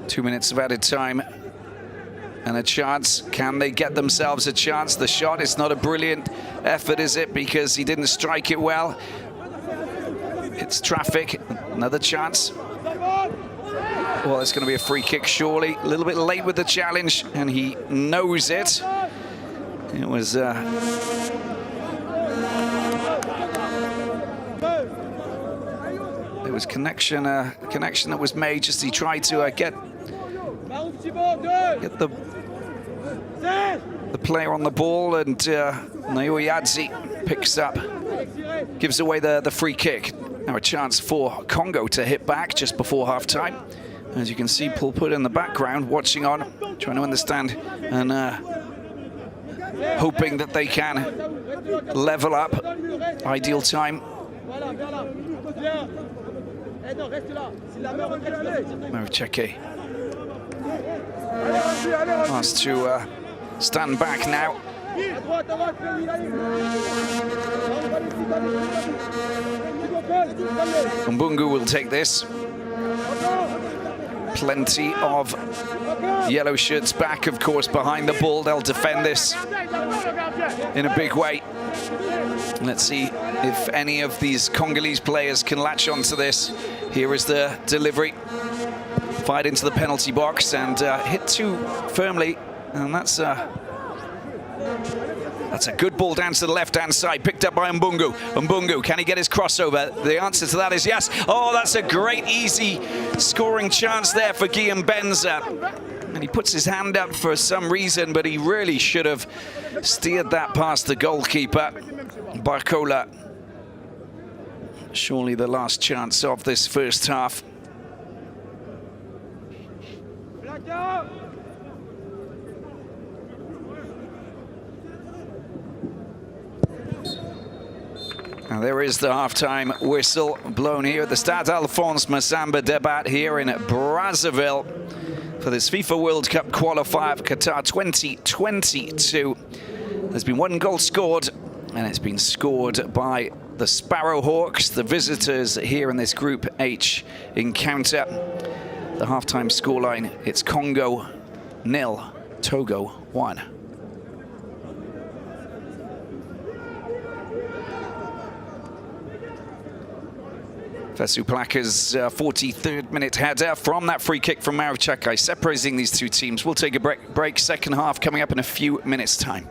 Two minutes of added time and a chance. Can they get themselves a chance? The shot is not a brilliant effort, is it? Because he didn't strike it well. It's traffic. Another chance. Well, it's going to be a free kick, surely. A little bit late with the challenge, and he knows it. It was... There was connection that was made. Just he tried to get the player on the ball, and Naoyadzi picks up, gives away the free kick. Now a chance for Congo to hit back just before half-time. As you can see, Pol Pot in the background, watching on, trying to understand and hoping that they can level up. Ideal time. Maricheke has to stand back now. Mbungu will take this. Plenty of yellow shirts back, of course, behind the ball. They'll defend this in a big way. Let's see if any of these Congolese players can latch onto this. Here is the delivery. Fired into the penalty box and hit too firmly. And that's a good ball down to the left-hand side, picked up by Mbungu. Mbungu, can he get his crossover? The answer to that is yes. Oh, that's a great, easy scoring chance there for Guillaume Benza. And he puts his hand up for some reason, but he really should have steered that past the goalkeeper. Barcola, surely the last chance of this first half. And there is the half-time whistle blown here at the Stade Alphonse Massamba Debat here in Brazzaville for this FIFA World Cup qualifier for Qatar 2022. There's been one goal scored, and it's been scored by the Sparrowhawks, the visitors here in this Group H encounter. The half-time scoreline, it's Congo 0, Togo 1. Suplaka's 43rd minute header from that free kick from Maruf Chake, separating these two teams. We'll take a break. Second half coming up in a few minutes' time.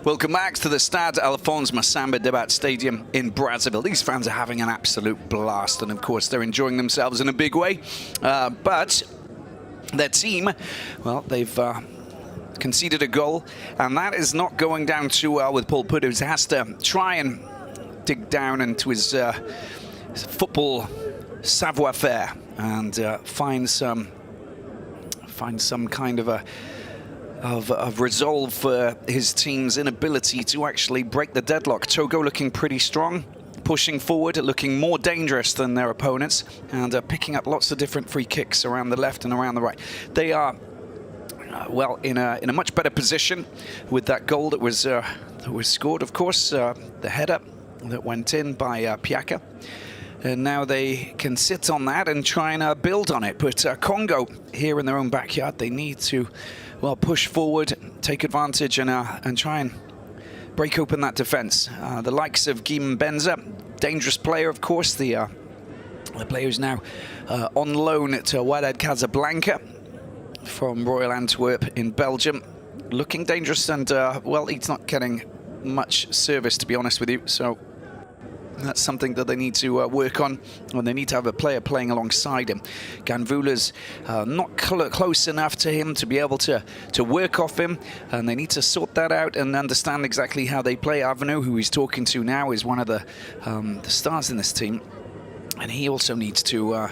Welcome back to the Stade Alphonse Massamba Debat Stadium in Brazzaville. These fans are having an absolute blast, and of course they're enjoying themselves in a big way. But their team, well, they've conceded a goal, and that is not going down too well with Paul Put, who has to try and dig down into his football savoir-faire and find some kind of resolve for his team's inability to actually break the deadlock. Togo looking pretty strong, pushing forward, looking more dangerous than their opponents, and picking up lots of different free kicks around the left and around the right. They are well in a much better position with that goal that was scored. Of course, the header that went in by Piaka. And now they can sit on that and try and build on it. But Congo, here in their own backyard, they need to, well, push forward, take advantage, and try and break open that defense. The likes of Guinea-Bissau, dangerous player, of course, the player who's now on loan to Wydad Casablanca from Royal Antwerp in Belgium, looking dangerous, and well, he's not getting much service, to be honest with you. So that's something that they need to work on, and they need to have a player playing alongside him. Ganvula's not close enough to him to be able to work off him, and they need to sort that out and understand exactly how they play. Avenu, who he's talking to now, is one of the stars in this team, and he also needs to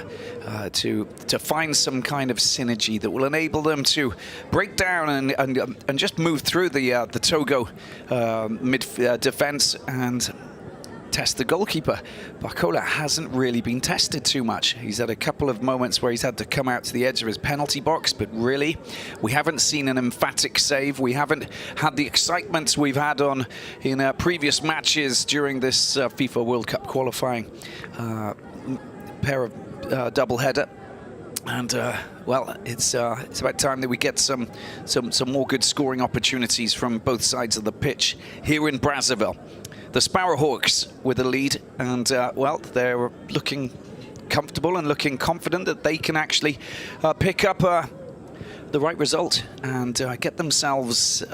find some kind of synergy that will enable them to break down and just move through the Togo defense and test the goalkeeper. Barcola hasn't really been tested too much. He's had a couple of moments where he's had to come out to the edge of his penalty box, but really, we haven't seen an emphatic save. We haven't had the excitement we've had in previous matches during this FIFA World Cup qualifying pair of double-header. And well, it's about time that we get some more good scoring opportunities from both sides of the pitch here in Brazzaville. The Sparrowhawks with the lead, and well, they're looking comfortable and looking confident that they can actually pick up the right result and get themselves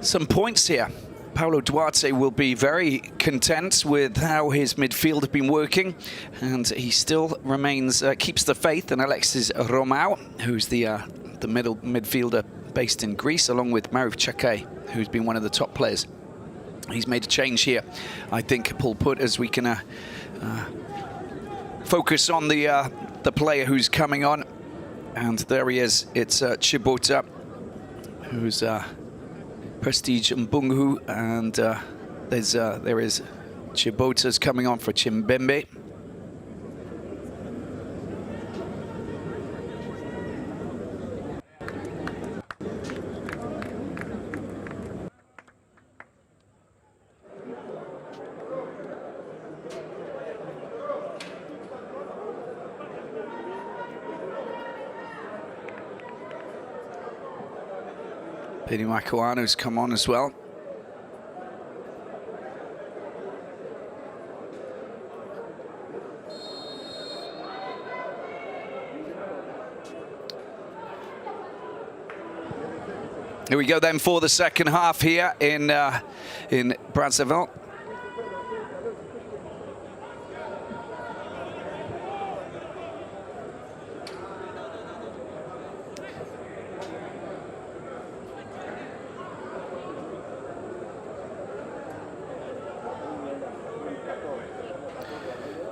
some points here. Paulo Duarte will be very content with how his midfield have been working, and he still remains, keeps the faith in Alexis Romao, who's the middle midfielder based in Greece, along with Maruf Chake, who's been one of the top players. He's made a change here, I think, Paul Put, as we can focus on the player who's coming on. And there he is. It's Chibota, who's Prestige Mbungu, and there is Chibota's coming on for Chimbembe. Penny Makuanu's come on as well. Here we go then for the second half here in Brazzaville.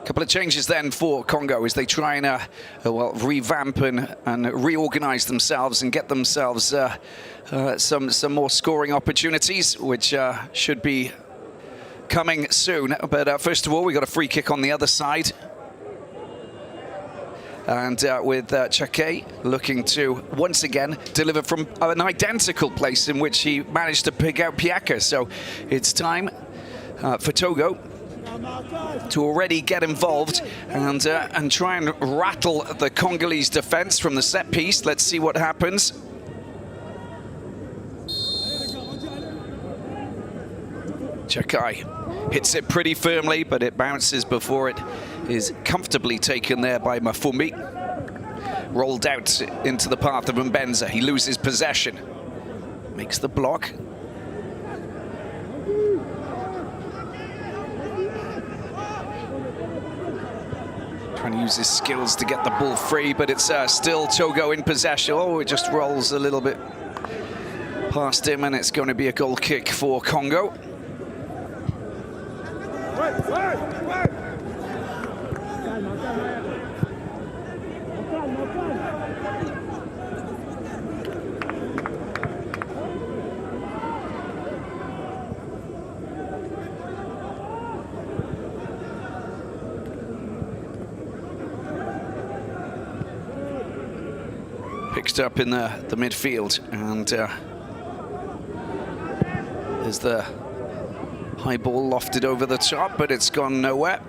Couple of changes then for Congo as they try and well, revamp and reorganize themselves and get themselves some more scoring opportunities, which should be coming soon. But first of all, we got a free kick on the other side, and with Chake looking to once again deliver from an identical place in which he managed to pick out Piaka. So it's time for Togo to already get involved and try and rattle the Congolese defense from the set piece. Let's see what happens. Chakai hits it pretty firmly, but it bounces before it is comfortably taken there by Mafumbi. Rolled out into the path of Mbenza. He loses possession. Makes the block. Trying to use his skills to get the ball free, but it's still Togo in possession. Oh, it just rolls a little bit past him, and it's going to be a goal kick for Congo. Picked up in the midfield, and there's the high ball lofted over the top, but it's gone nowhere.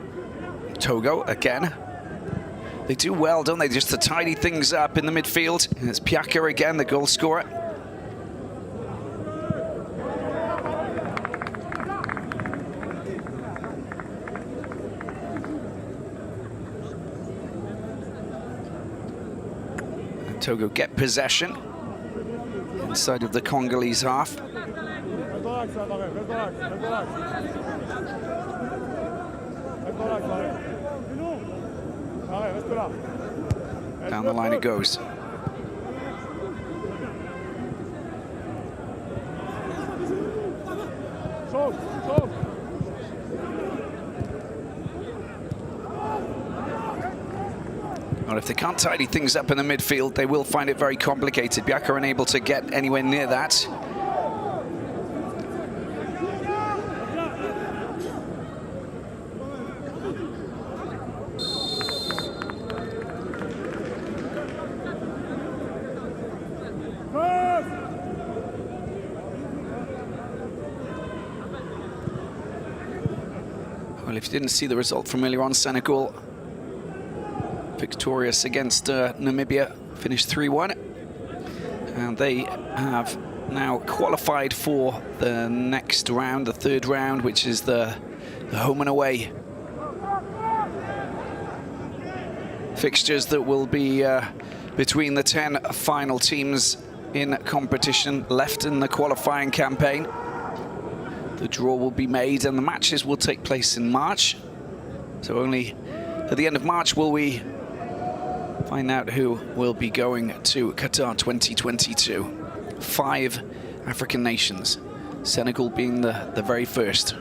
Togo again. They do well, don't they, just to tidy things up in the midfield. And it's Piaka again, the goal scorer. Togo get possession inside of the Congolese half. Down the line it goes. Well, if they can't tidy things up in the midfield, they will find it very complicated. Biaka unable to get anywhere near that. Well, if you didn't see the result from earlier on, Senegal victorious against Namibia, finished 3-1, and they have now qualified for the next round, the third round, which is the home and away fixtures that will be between the 10 final teams in competition left in the qualifying campaign. The draw will be made and the matches will take place in March, so only at the end of March will we find out who will be going to Qatar 2022. 5 African nations, Senegal being the very first.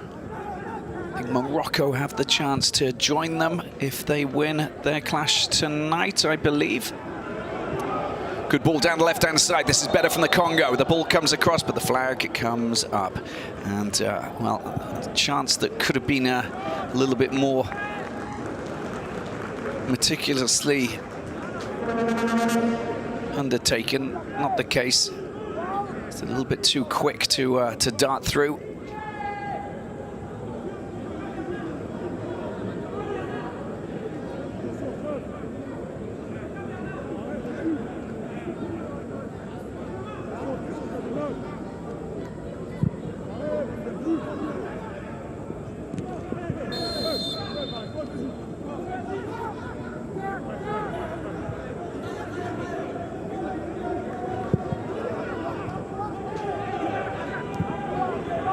I think Morocco have the chance to join them if they win their clash tonight, I believe. Good ball down the left-hand side. This is better from the Congo. The ball comes across, but the flag comes up. And, well, a chance that could have been a little bit more meticulously undertaken. Not the case. It's a little bit too quick to dart through.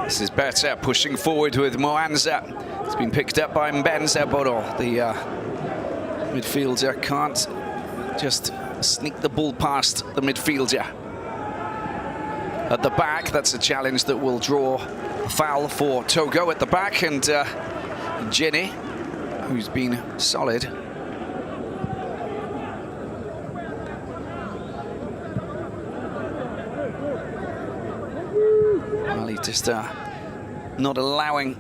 This is better, pushing forward with Moanza. It's been picked up by Mbenza Boro. The midfielder can't just sneak the ball past the midfielder. At the back, that's a challenge that will draw a foul for Togo at the back, and Guinea, who's been solid. Just not allowing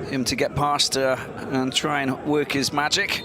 him to get past and try and work his magic.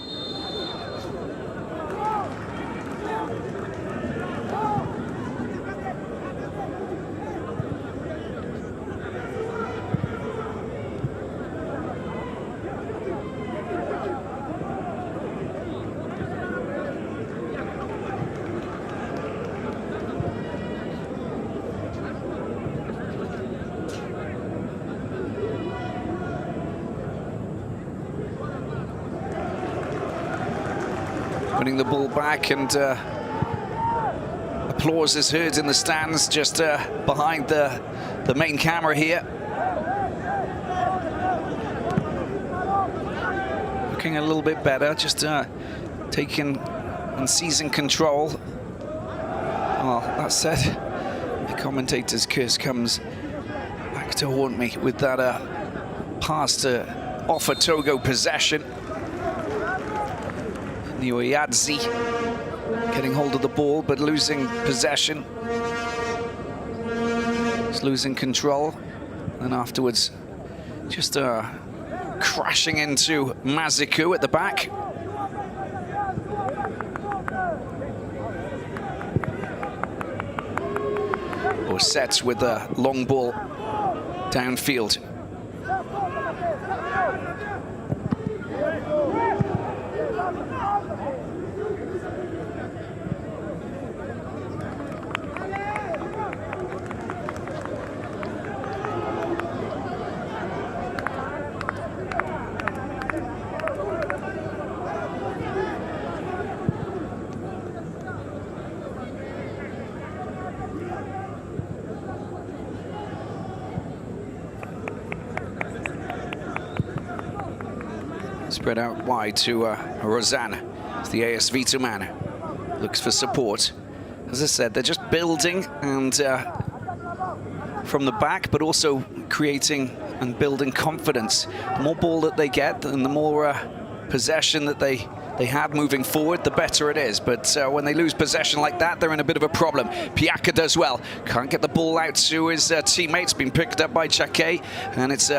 Winning the ball back, and applause is heard in the stands just behind the main camera here. looking a little bit better, just taking and seizing control. Well, that said, the commentator's curse comes back to haunt me with that pass to offer Togo possession. Nioyadzi getting hold of the ball, but losing possession. Just losing control. And afterwards, just crashing into Maziku at the back. Or sets with a long ball downfield. Spread out wide to Rosanne. It's the AS Vito man. Looks for support. As I said, they're just building and from the back, but also creating and building confidence. The more ball that they get and the more possession that they have moving forward, the better it is. But when they lose possession like that, they're in a bit of a problem. Piaka does well. Can't get the ball out to his teammates. Been picked up by Chake, and it's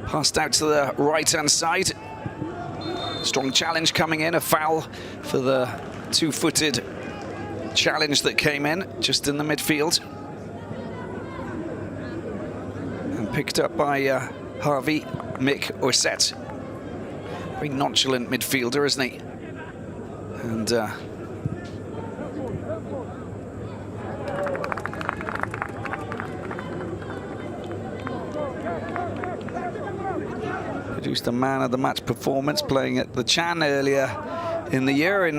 passed out to the right-hand side. Strong challenge coming in, a foul for the two-footed challenge that came in just in the midfield. And picked up by Harvey Mick Orset. Very nonchalant midfielder, isn't he? And produced a man of the match performance playing at the Chan earlier in the year in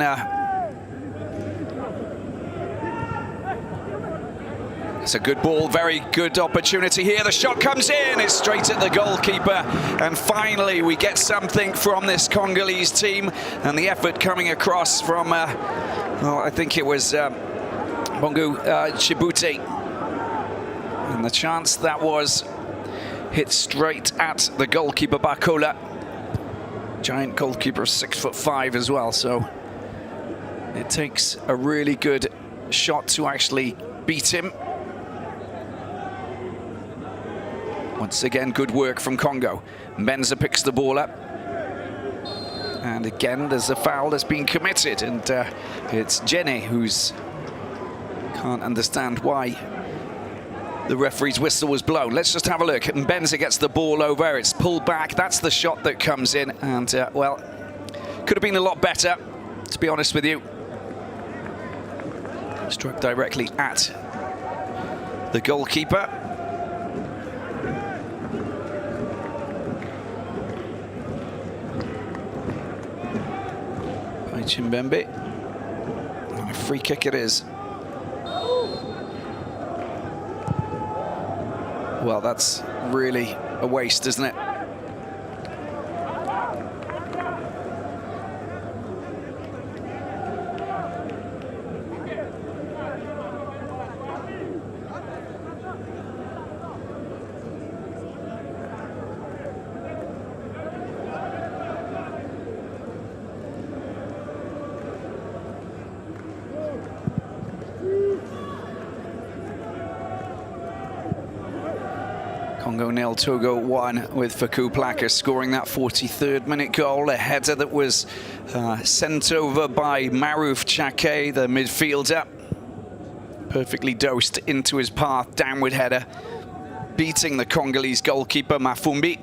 it's a good ball, very good opportunity here. The shot comes in, it's straight at the goalkeeper, and finally we get something from this Congolese team, and the effort coming across from well, I think it was Bongo Chibute, and the chance that was hit straight at the goalkeeper, Bakola. Giant goalkeeper, 6'5" as well, so it takes a really good shot to actually beat him. Once again, good work from Congo. Menza picks the ball up. And again, there's a foul that's been committed, and it's Jenny who's can't understand why the referee's whistle was blown. Let's just have a look. Benza gets the ball over. It's pulled back. That's the shot that comes in. And, well, could have been a lot better, to be honest with you. Struck directly at the goalkeeper. By Chimbembe. And a free kick it is. Well, that's really a waste, isn't it? Congo 0, Togo 1, with Fakou Plaka scoring that 43rd minute goal. A header that was sent over by Maruf Chake, the midfielder. Perfectly dosed into his path, downward header, beating the Congolese goalkeeper, Mafumbi.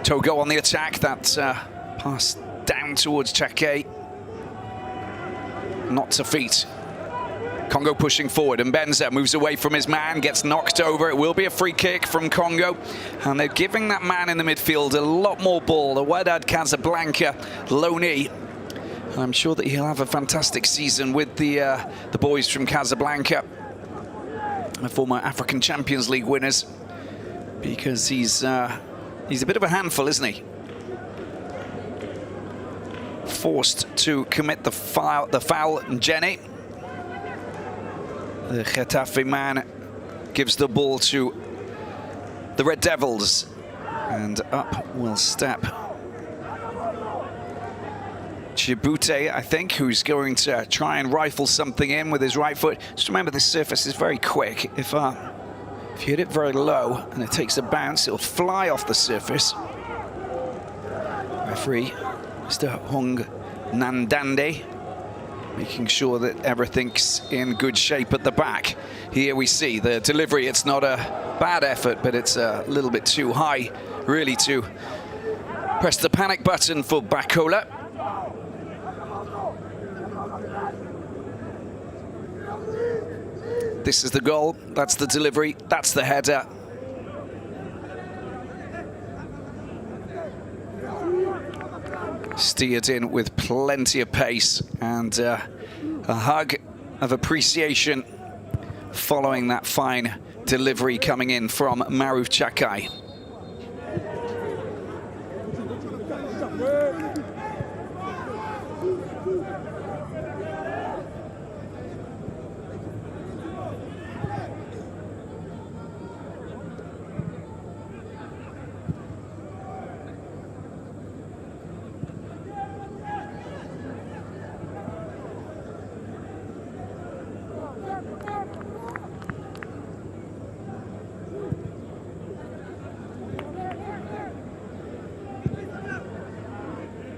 Togo on the attack, that pass down towards Chake. Not to feet. Congo pushing forward, and Benza moves away from his man, gets knocked over. It will be a free kick from Congo, and they're giving that man in the midfield a lot more ball. The Wydad Casablanca loanee. I'm sure that he'll have a fantastic season with the boys from Casablanca, the former African Champions League winners. because he's a bit of a handful, isn't he? Forced to commit the foul, Jenny. The Getafe man gives the ball to the Red Devils, and up will step Chibute, I think, who's going to try and rifle something in with his right foot. Just remember, this surface is very quick. If you hit it very low and it takes a bounce, it'll fly off the surface. Referee, Mr. Hung Nandande, making sure that everything's in good shape at the back. Here we see the delivery. It's not a bad effort, but it's a little bit too high, really, to press the panic button for Bakola. This is the goal, that's the delivery, that's the header. Steered in with plenty of pace, and a hug of appreciation following that fine delivery coming in from Maruf Chakai.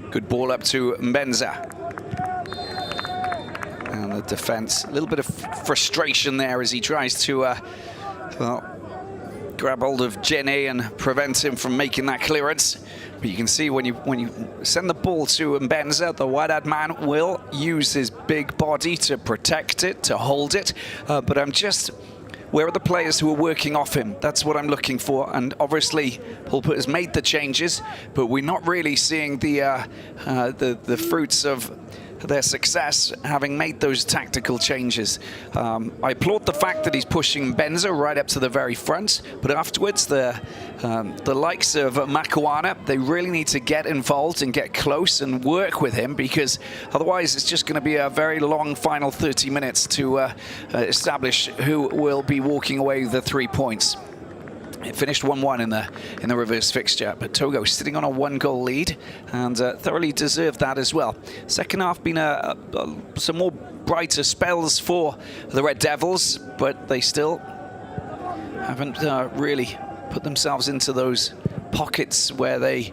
Good ball up to Mbenza. And the defense, a little bit of frustration there as he tries to well, grab hold of Jenny and prevent him from making that clearance. But you can see when you send the ball to Mbenza, the Wydad man will use his big body to protect it, to hold it. But where are the players who are working off him? That's what I'm looking for. And obviously, Paul Put has made the changes, but we're not really seeing the fruits of their success having made those tactical changes. I applaud the fact that he's pushing Benza right up to the very front, but afterwards the likes of Makuana, they really need to get involved and get close and work with him, because otherwise it's just going to be a very long final 30 minutes to establish who will be walking away with the 3 points. It finished 1-1 in the reverse fixture, but Togo sitting on a 1-goal lead, and thoroughly deserved that as well. Second half been some more brighter spells for the Red Devils, but they still haven't really put themselves into those pockets where they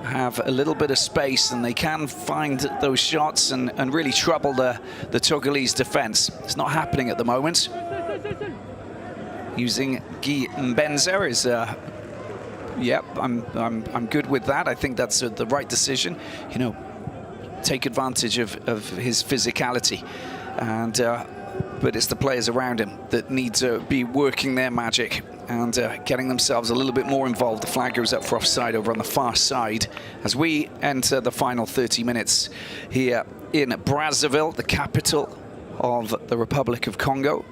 have a little bit of space and they can find those shots and really trouble the Togolese defense. It's not happening at the moment. Using Guy Mbenza is, yep, I'm good with that. I think that's the right decision. You know, take advantage of his physicality, and but it's the players around him that need to be working their magic and getting themselves a little bit more involved. The flag goes up for offside over on the far side as we enter the final 30 minutes here in Brazzaville, the capital of the Republic of Congo.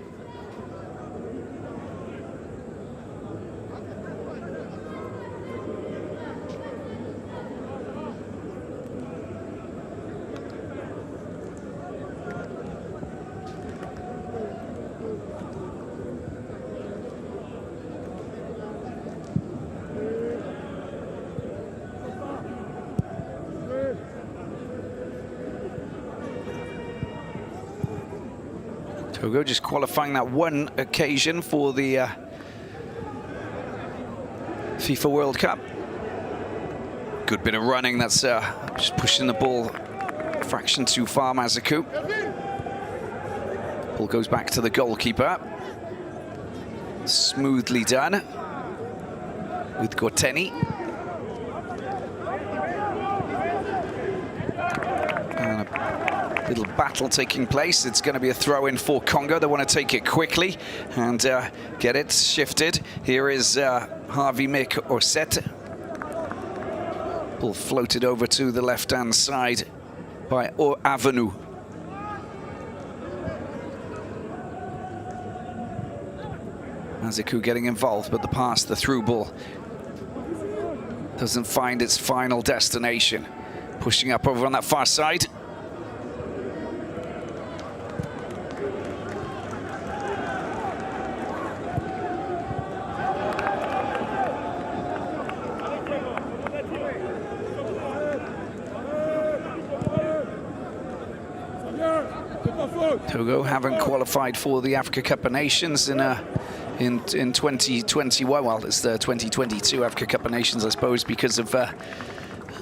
Togo just qualifying that one occasion for the FIFA World Cup. Good bit of running, that's just pushing the ball a fraction too far, Mazaku. Ball goes back to the goalkeeper. Smoothly done with Gorteni. Little battle taking place. It's going to be a throw-in for Congo. They want to take it quickly and get it shifted. Here is Harvey Mick Orset. Ball floated over to the left-hand side by Avenue. Aziku getting involved, but the pass, the through ball, doesn't find its final destination. Pushing up over on that far side. Togo haven't qualified for the Africa Cup of Nations in 2021. Well, it's the 2022 Africa Cup of Nations, I suppose, because of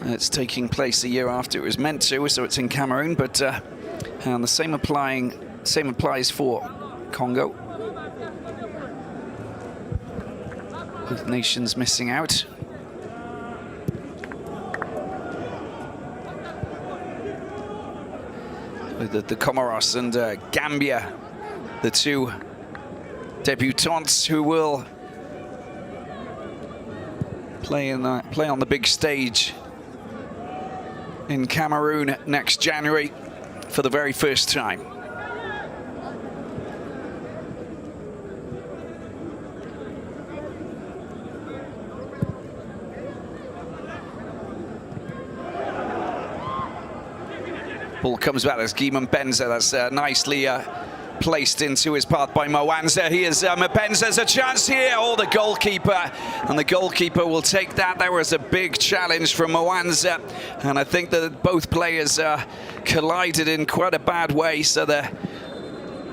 it's taking place a year after it was meant to, so it's in Cameroon. But and the same applies for Congo. Both nations missing out. The Comoros and Gambia, the two debutants who will play on the big stage in Cameroon next January for the very first time. Ball comes back as Guimon Benza. That's nicely placed into his path by Mwanza. Here's Benza's a chance here. Oh, the goalkeeper. And the goalkeeper will take that. There was a big challenge from Mwanza. And I think that both players collided in quite a bad way. So they're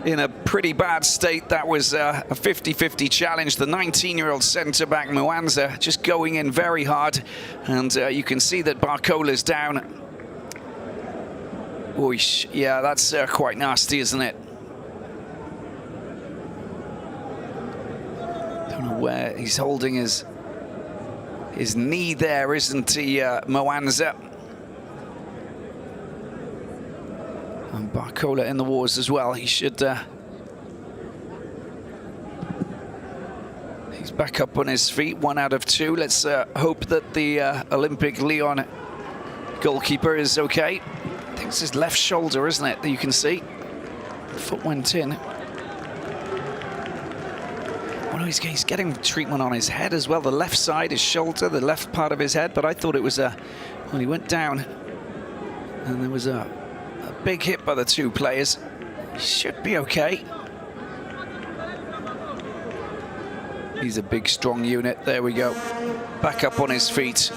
in a pretty bad state. That was a 50-50 challenge. The 19-year-old centre-back Mwanza just going in very hard. And you can see that Barcola's down. Oish, yeah, that's quite nasty, isn't it? Don't know where he's holding his knee there, isn't he, Mwanza? And Barcola in the wars as well. He should. He's back up on his feet, 1 out of 2. Let's hope that the Olympic Lyon goalkeeper is okay. I think it's his left shoulder, isn't it, that you can see? Foot went in. Oh no, he's getting treatment on his head as well. The left side, his shoulder, the left part of his head. But I thought it was well, he went down and there was a big hit by the two players. He should be okay. He's a big, strong unit. There we go. Back up on his feet.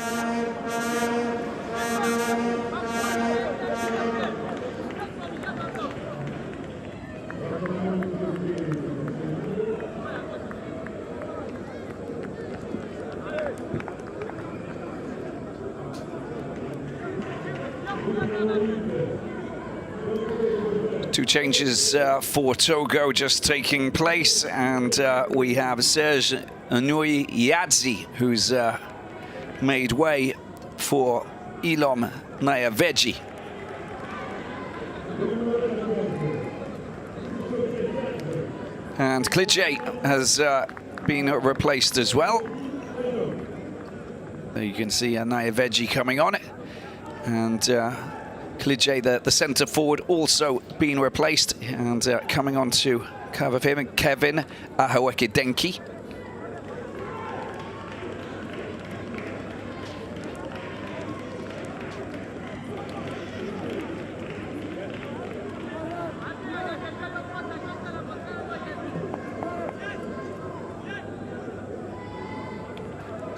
Two changes for Togo just taking place, and we have Serge Nui-Yadzi, who's made way for Ilom Nayaveji. And Klidje has been replaced as well. There you can see Nayaveji coming on it, and Klidje, the centre forward, also being replaced, and coming on to cover him, Kevin Ahawekedenki.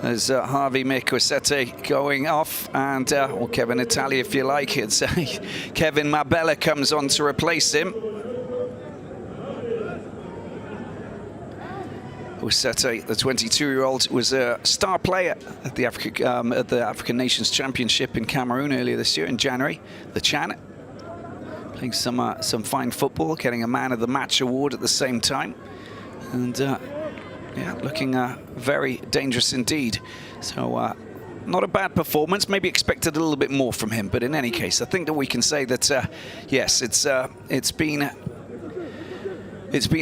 There's Harvey Mikwesete going off, and or Kevin Italia, if you like. It's Kevin Mabella comes on to replace him. Wesete, the 22-year-old, was a star player at the African Nations Championship in Cameroon earlier this year in January. The Chan, playing some fine football, getting a Man of the Match award at the same time, and yeah, looking very dangerous indeed. So not a bad performance. Maybe expected a little bit more from him, but in any case, I think that we can say that yes, it's been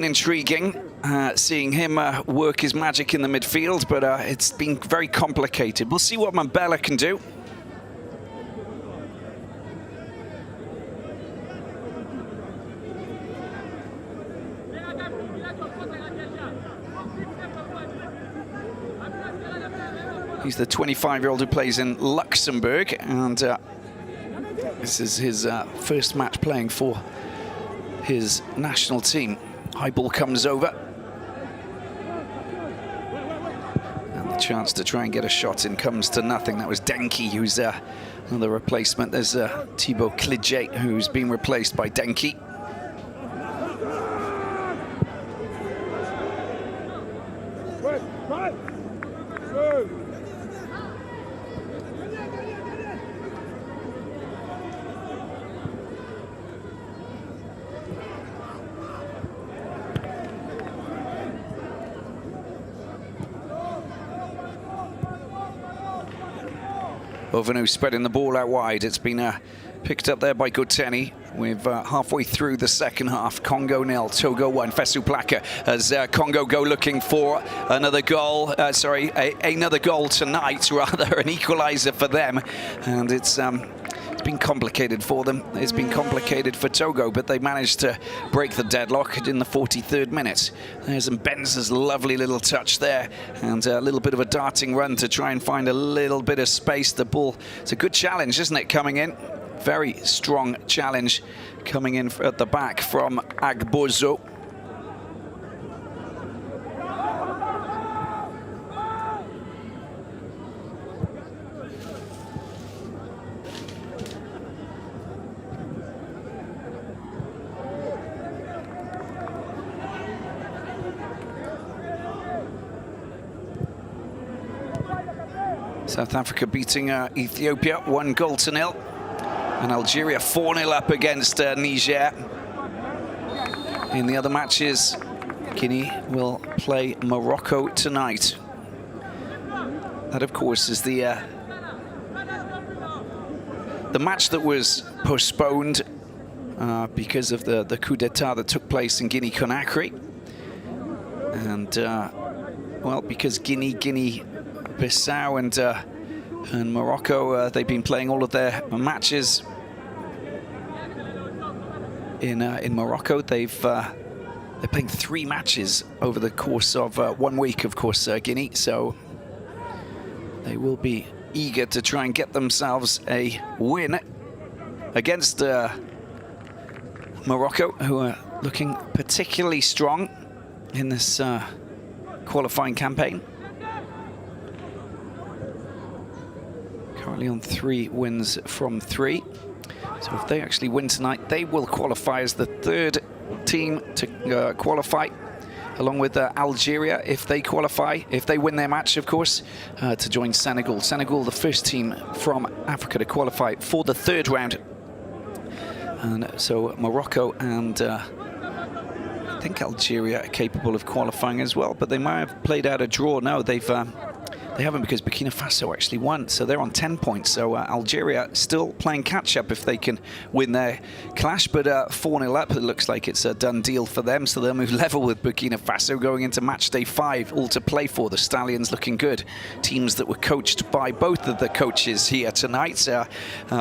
intriguing seeing him work his magic in the midfield, but it's been very complicated. We'll see what Mabella can do. He's the 25-year-old who plays in Luxembourg, and this is his first match playing for his national team. High ball comes over. And the chance to try and get a shot in comes to nothing. That was Denki, who's another replacement. There's Thibaut Cligé, who's been replaced by Denki. Ovenu spreading the ball out wide. It's been picked up there by Guteni. We're halfway through the second half. Congo 0, Togo 1. Fesu Plaka as Congo go looking for another goal. Another goal tonight, rather, an equaliser for them. And it's been complicated for them. It's been complicated for Togo, but they managed to break the deadlock in the 43rd minute. There's Mbenza's lovely little touch there, and a little bit of a darting run to try and find a little bit of space. The ball, it's a good challenge, isn't it, coming in? Very strong challenge coming in at the back from Agbozo. South Africa beating Ethiopia 1-0, and Algeria 4-0 up against Niger. In the other matches, Guinea will play Morocco tonight. That, of course, is the match that was postponed because of the coup d'etat that took place in Guinea-Conakry, and well, because Guinea-Bissau and Morocco, they've been playing all of their matches in Morocco. They're playing 3 matches over the course of 1 week, of course, Guinea. So they will be eager to try and get themselves a win against Morocco, who are looking particularly strong in this qualifying campaign. Currently on 3 wins from 3. So if they actually win tonight, they will qualify as the 3rd team to qualify, along with Algeria, if they qualify, if they win their match, of course, to join Senegal. Senegal, the 1st team from Africa to qualify for the 3rd round. And so Morocco and I think Algeria are capable of qualifying as well, but they might have played out a draw. No, they haven't, because Burkina Faso actually won, so they're on 10 points. So Algeria still playing catch-up if they can win their clash, but 4-0 up, it looks like it's a done deal for them, so they'll move level with Burkina Faso going into match day 5, all to play for. The Stallions looking good. Teams that were coached by both of the coaches here tonight,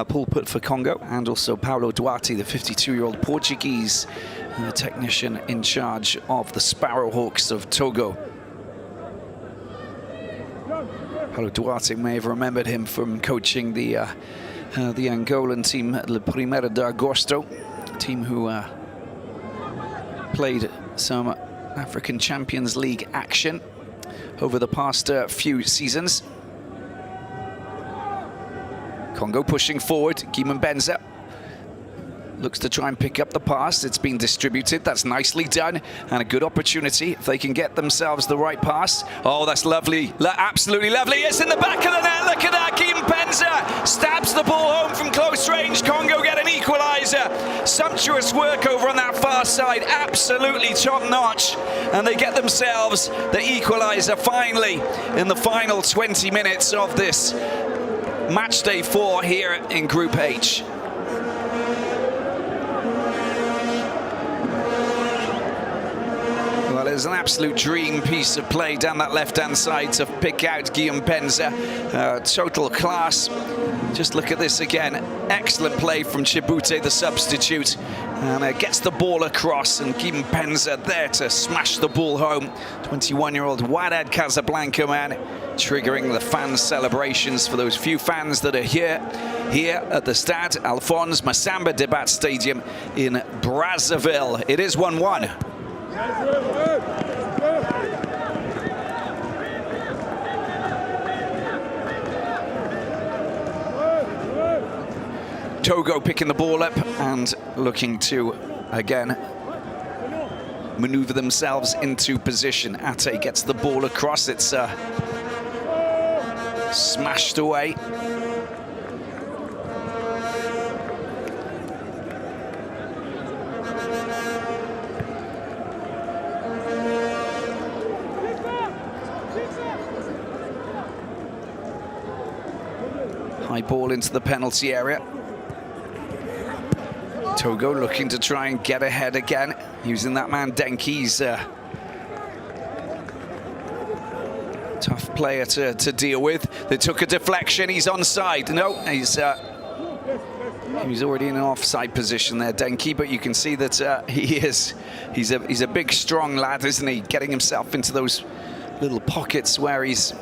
Paul Put for Congo, and also Paulo Duarte, the 52-year-old Portuguese technician in charge of the Sparrowhawks of Togo. Paulo Duarte may have remembered him from coaching the Angolan team, La Primera de Agosto, a team who played some African Champions League action over the past few seasons. Congo pushing forward, Guillaume Benza looks to try and pick up the pass. It's been distributed. That's nicely done, and a good opportunity if they can get themselves the right pass. Oh, that's lovely. Absolutely lovely. It's in the back of the net. Look at that. Guillaume Benza stabs the ball home from close range. Congo get an equaliser. Sumptuous work over on that far side. Absolutely top-notch. And they get themselves the equaliser finally in the final 20 minutes of this match day 4 here in Group H. Well, it's an absolute dream piece of play down that left-hand side to pick out Guillaume Benza. Total class. Just look at this again. Excellent play from Chibute, the substitute. And gets the ball across, and Guillaume Benza there to smash the ball home. 21-year-old Wydad Casablanca man. triggering the fan celebrations for those few fans that are here at the Stade Alphonse Massamba Debat Stadium in Brazzaville. It is 1-1. Togo picking the ball up and looking to, again, maneuver themselves into position. Ate gets the ball across. It's smashed away. High ball into the penalty area. Togo looking to try and get ahead again, using that man Denki's tough player to deal with. They took a deflection. He's onside. No, he's already in an offside position there, Denki. But you can see that he's a big, strong lad, isn't he? Getting himself into those little pockets where he's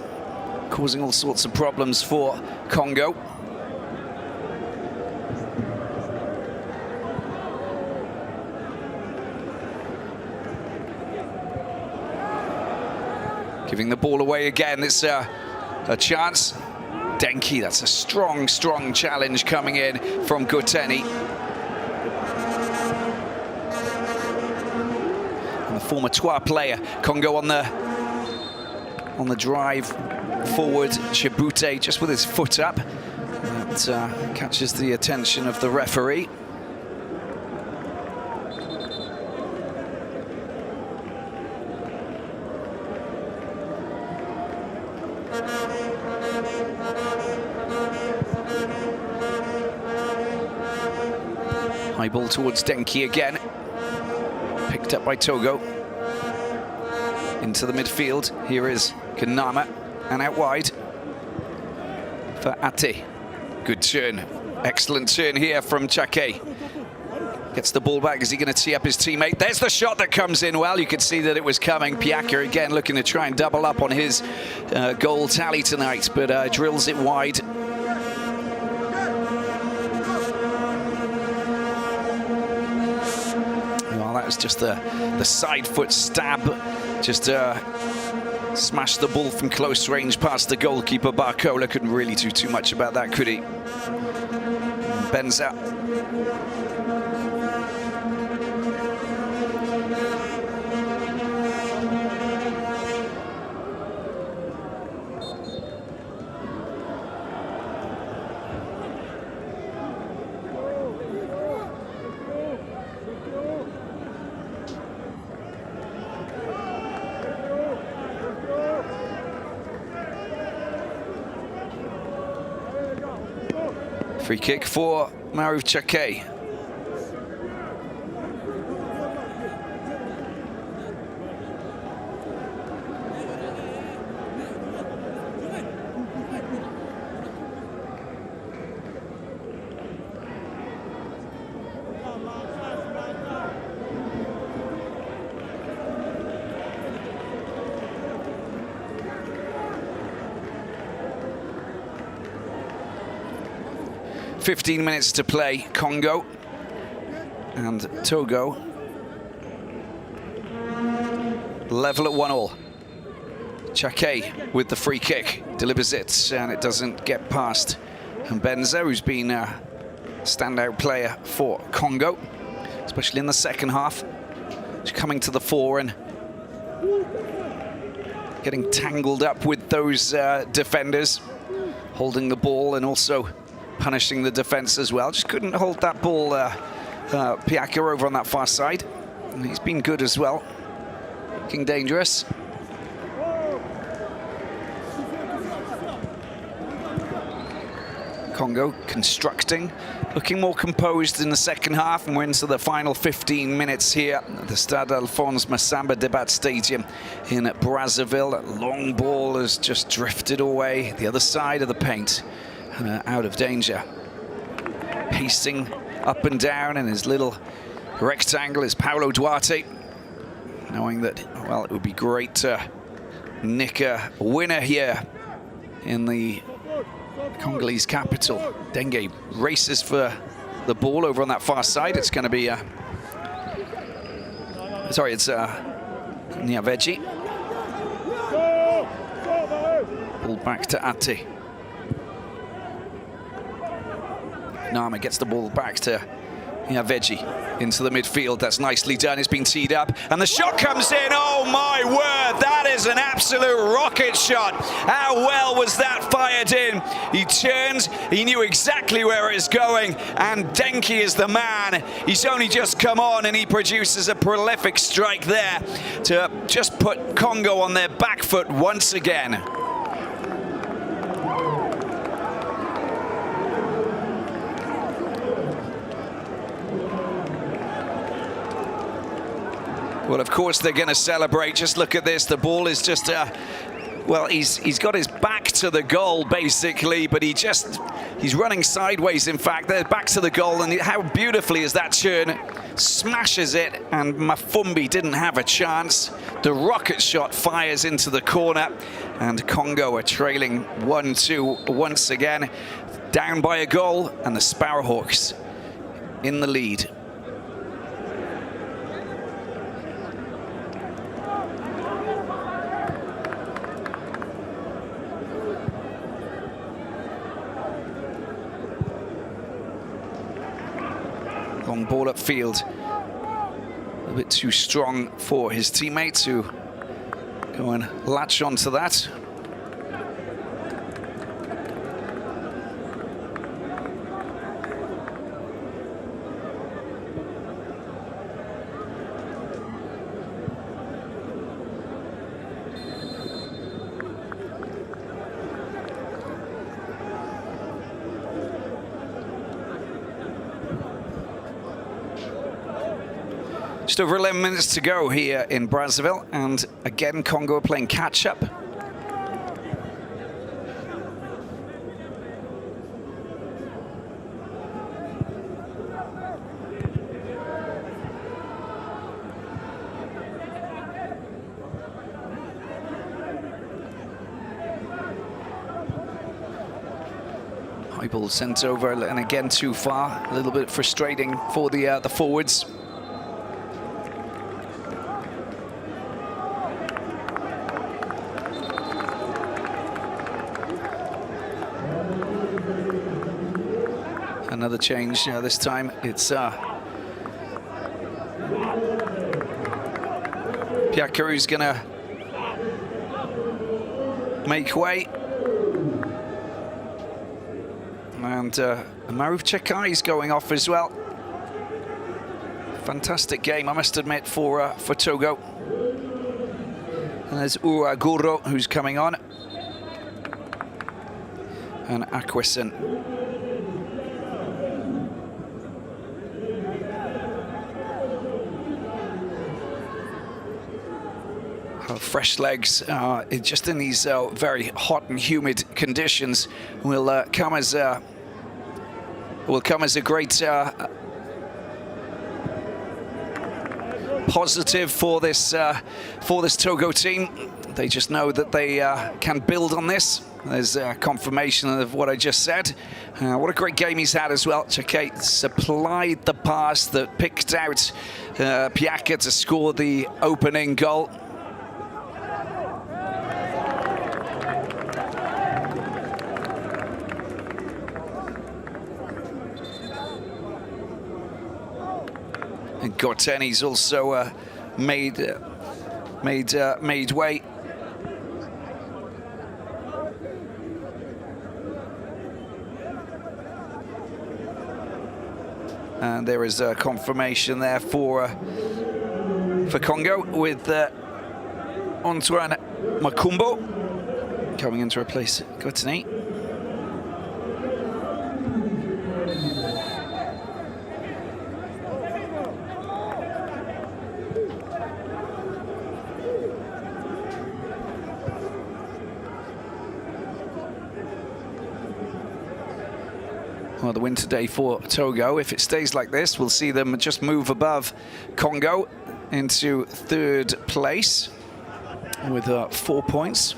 causing all sorts of problems for Congo. Giving the ball away again. It's a chance. Denki, that's a strong, strong challenge coming in from Guteni. And the former Trois player, Congo on the drive forward. Chibute just with his foot up. That catches the attention of the referee. High ball towards Denki again. Picked up by Togo. Into the midfield. Here is Kanama. And out wide for Ate. Good turn. Excellent turn here from Chake. Gets the ball back. Is he going to tee up his teammate? There's the shot that comes in well. You could see that it was coming. Piaka again looking to try and double up on his goal tally tonight, but drills it wide. That was just the side foot stab, just smashed the ball from close range past the goalkeeper. Barcola couldn't really do too much about that, could he? Benza. Free kick for Maruf Chake. .15 minutes to play. Congo and Togo level at 1-1. Chake with the free kick, delivers it, and it doesn't get past Benza, who's been a standout player for Congo, especially in the second half. He's coming to the fore and getting tangled up with those defenders, holding the ball and also punishing the defense as well. Just couldn't hold that ball, Piaka, over on that far side. And he's been good as well. Looking dangerous. Congo constructing, looking more composed in the second half, and we're into the final 15 minutes here at the Stade Alphonse Massamba Debat Stadium in Brazzaville. That long ball has just drifted away the other side of the paint. Out of danger. Pacing up and down in his little rectangle is Paulo Duarte, knowing that, well, it would be great to nick a winner here in the Congolese capital. Dengue races for the ball over on that far side. It's going to be sorry, it's Verde. Ball back to Ate. Nama gets the ball back to Verde into the midfield. That's nicely done. It's been teed up and the shot comes in. Oh my word, that is an absolute rocket shot. How well was that fired in? He turned, he knew exactly where it was going, and Denki is the man. He's only just come on and he produces a prolific strike there to just put Congo on their back foot once again. Well, of course they're going to celebrate. Just look at this. The ball is just, well, he's got his back to the goal basically, but he's running sideways. In fact, they're back to the goal, and how beautifully is that turn? Smashes it, and Mafumbi didn't have a chance. The rocket shot fires into the corner, and Congo are trailing 1-2 once again, down by a goal, and the Sparrowhawks in the lead. Long ball upfield, a bit too strong for his teammate to go and latch onto that. Just over 11 minutes to go here in Brazzaville, and again Congo are playing catch-up. High ball sent over, and again too far. A little bit frustrating for the forwards. Another change this time. It's Piakaru's gonna make way, and Maruf Chekai is going off as well. Fantastic game, I must admit, for Togo. And there's Uaguro who's coming on, and Aquison. Fresh legs, just in these very hot and humid conditions, will come as a great positive for this Togo team. They just know that they can build on this. There's confirmation of what I just said. What a great game he's had as well. Chake supplied the pass that picked out Piaka to score the opening goal. And Gorteni's also made way. And there is a confirmation there for Congo with Antoine Makumbo coming in to replace Gorteni. Well, the win today for Togo, if it stays like this, we'll see them just move above Congo into third place with 4 points.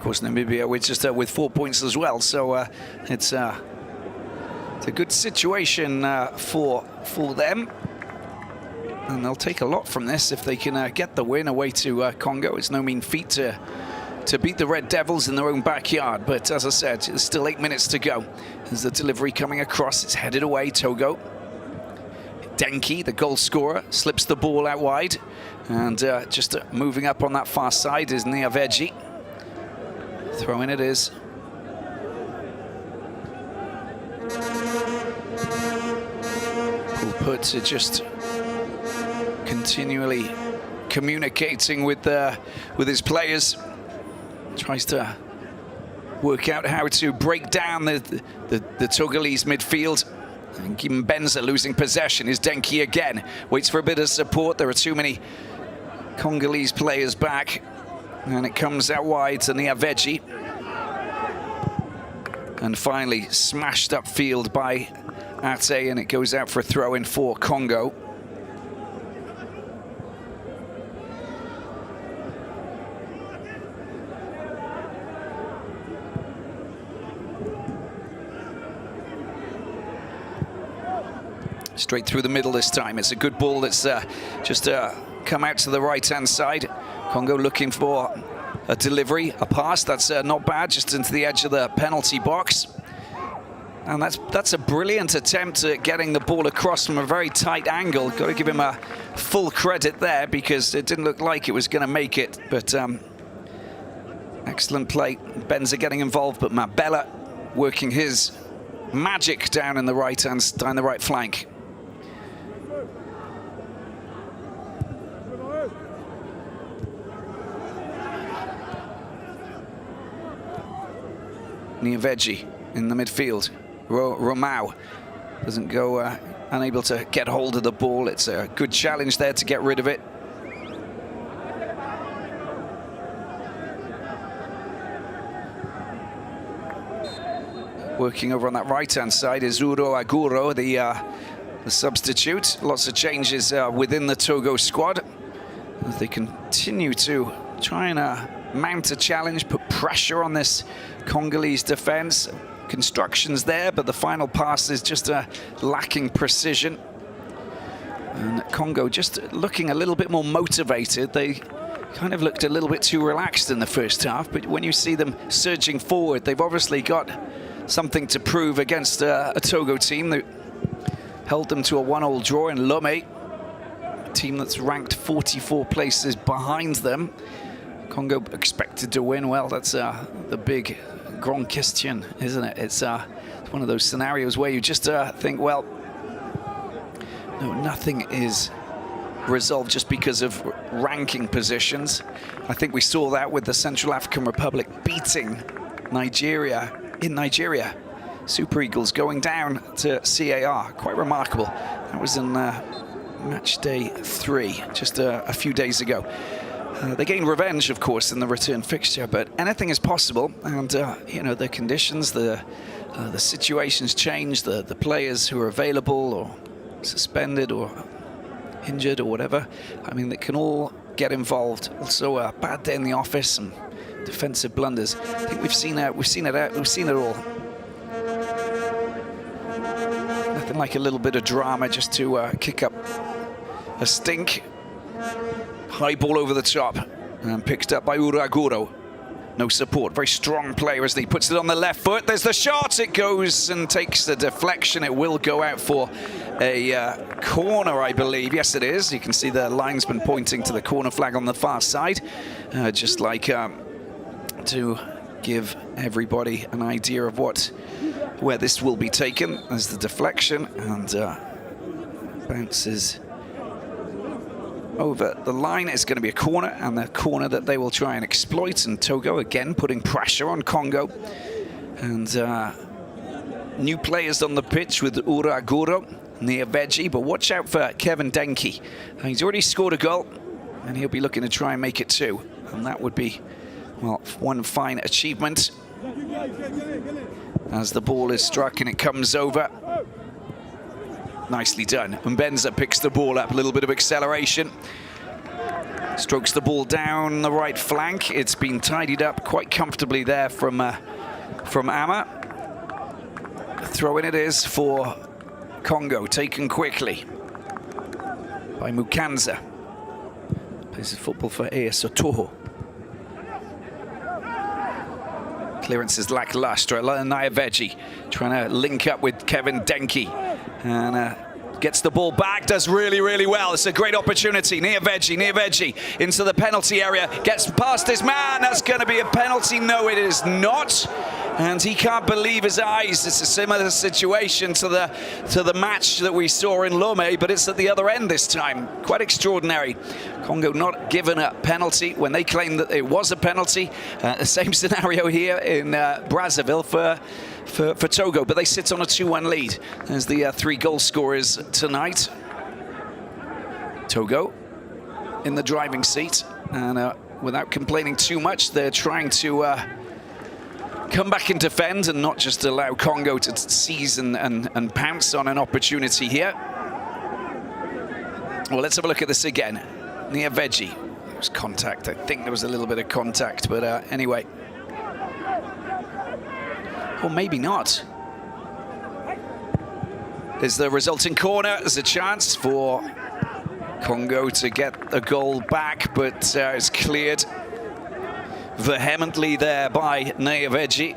course, Namibia with 4 points as well. So it's a good situation for them. And they'll take a lot from this if they can get the win away to Congo. It's no mean feat to beat the Red Devils in their own backyard. But as I said, there's still 8 minutes to go. There's the delivery coming across. It's headed away, Togo. Denki, the goal scorer, slips the ball out wide. And just moving up on that far side is Niaveji. Throw in it is. Put to just continually communicating with his players. Tries to work out how to break down the Togolese midfield. And Benza losing possession is Denki again. Waits for a bit of support. There are too many Congolese players back. And it comes out wide to Niaveji. And finally smashed upfield by Ate, and it goes out for a throw-in for Congo. Straight through the middle this time. It's a good ball that's just come out to the right-hand side. Congo looking for a delivery, a pass. That's not bad, just into the edge of the penalty box. And that's a brilliant attempt at getting the ball across from a very tight angle. Got to give him a full credit there, because it didn't look like it was going to make it. But excellent play. Benza getting involved, but Mabella working his magic down in the right flank. Niaveji in the midfield. Romao doesn't go, unable to get hold of the ball. It's a good challenge there to get rid of it. Working over on that right-hand side is Uro Aguro, the substitute. Lots of changes within the Togo squad. As they continue to try and mount a challenge, put pressure on this Congolese defense. Construction's there, but the final pass is just lacking precision. And Congo just looking a little bit more motivated. They kind of looked a little bit too relaxed in the first half, but when you see them surging forward, they've obviously got something to prove against a Togo team that held them to a 1-1 draw in Lome, a team that's ranked 44 places behind them. Congo expected to win. Well, that's the big grand question, isn't it? It's one of those scenarios where you just think, well, no, nothing is resolved just because of ranking positions. I think we saw that with the Central African Republic beating Nigeria in Nigeria. Super Eagles going down to CAR. Quite remarkable. That was in match day 3, just a few days ago. They gained revenge, of course, in the return fixture, but anything is possible. And you know, the conditions, the situations change. The players who are available or suspended or injured or whatever, I mean, they can all get involved. Also, a bad day in the office and defensive blunders. I think we've seen it all. Nothing like a little bit of drama just to kick up a stink. High ball over the top and picked up by Uraguro. No support. Very strong player as he puts it on the left foot. There's the shot. It goes and takes the deflection. It will go out for a corner, I believe. Yes, it is. You can see the linesman pointing to the corner flag on the far side. Just like to give everybody an idea of where this will be taken as the deflection, and bounces over the line. Is going to be a corner, and the corner that they will try and exploit. And Togo again putting pressure on Congo. And new players on the pitch with Uraguro, Niaveji, but watch out for Kevin Denki. He's already scored a goal, and he'll be looking to try and make it 2. And that would be, well, one fine achievement. As the ball is struck and it comes over. Nicely done. And Benza picks the ball up, a little bit of acceleration. Strokes the ball down the right flank. It's been tidied up quite comfortably there from Ama. Throw in it is for Congo, taken quickly by Mukanza. Plays his football for AS Togo. Clearance is lackluster. Naya-Veggie trying to link up with Kevin Denki. And gets the ball back, does really, really well. It's a great opportunity. Naya-Veggie into the penalty area. Gets past his man. That's going to be a penalty. No, it is not. And he can't believe his eyes. It's a similar situation to the match that we saw in Lomé, but it's at the other end this time. Quite extraordinary. Congo not given a penalty when they claimed that it was a penalty. The same scenario here in Brazzaville for Togo, but they sit on a 2-1 lead. There's the 3 goal scorers tonight. Togo in the driving seat, and without complaining too much, they're trying to come back and defend and not just allow Congo to seize and pounce on an opportunity here. Well, let's have a look at this again. Naya-Veggie. There was contact. I think there was a little bit of contact, but anyway. Or maybe not. There's the resulting corner. There's a chance for Congo to get a goal back, but it's cleared vehemently there by Naya-Veggie.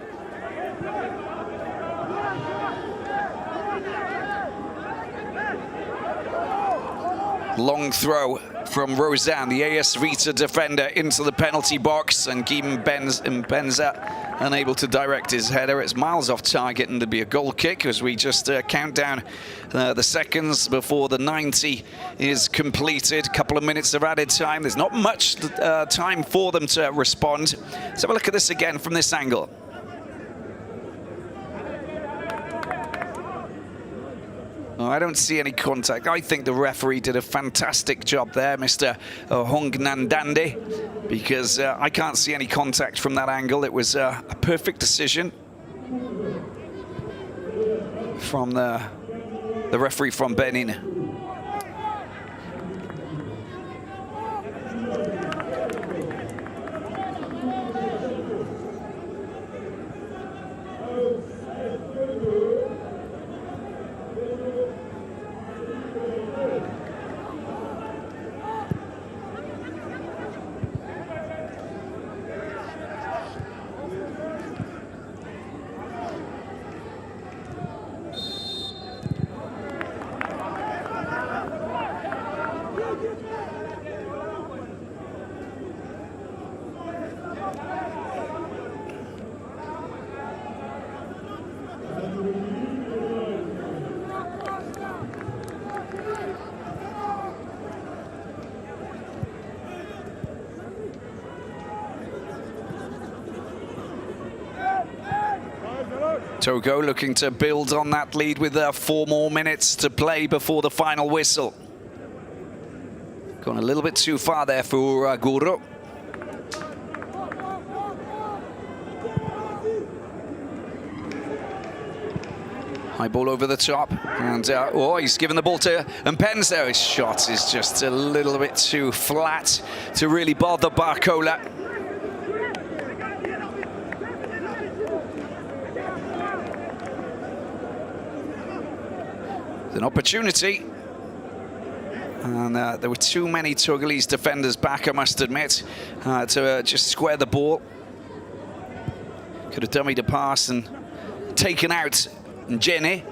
Long throw from Rosanne, the AS Vita defender, into the penalty box, and Guillaume Benza unable to direct his header. It's miles off target, and to be a goal kick as we just count down the seconds before the 90 is completed. A couple of minutes of added time. There's not much time for them to respond. Let's have a look at this again from this angle. Oh, I don't see any contact. I think the referee did a fantastic job there, Mr. Hong Nandande, because I can't see any contact from that angle. It was a perfect decision from the referee from Benin. Togo looking to build on that lead with 4 more minutes to play before the final whistle. Gone a little bit too far there for Guro. High ball over the top, and oh, he's given the ball to Mpenza. His shot is just a little bit too flat to really bother Barcola. An opportunity, and there were too many Togolese defenders back, I must admit, to just square the ball. Could have dummied a pass and taken out Jenny.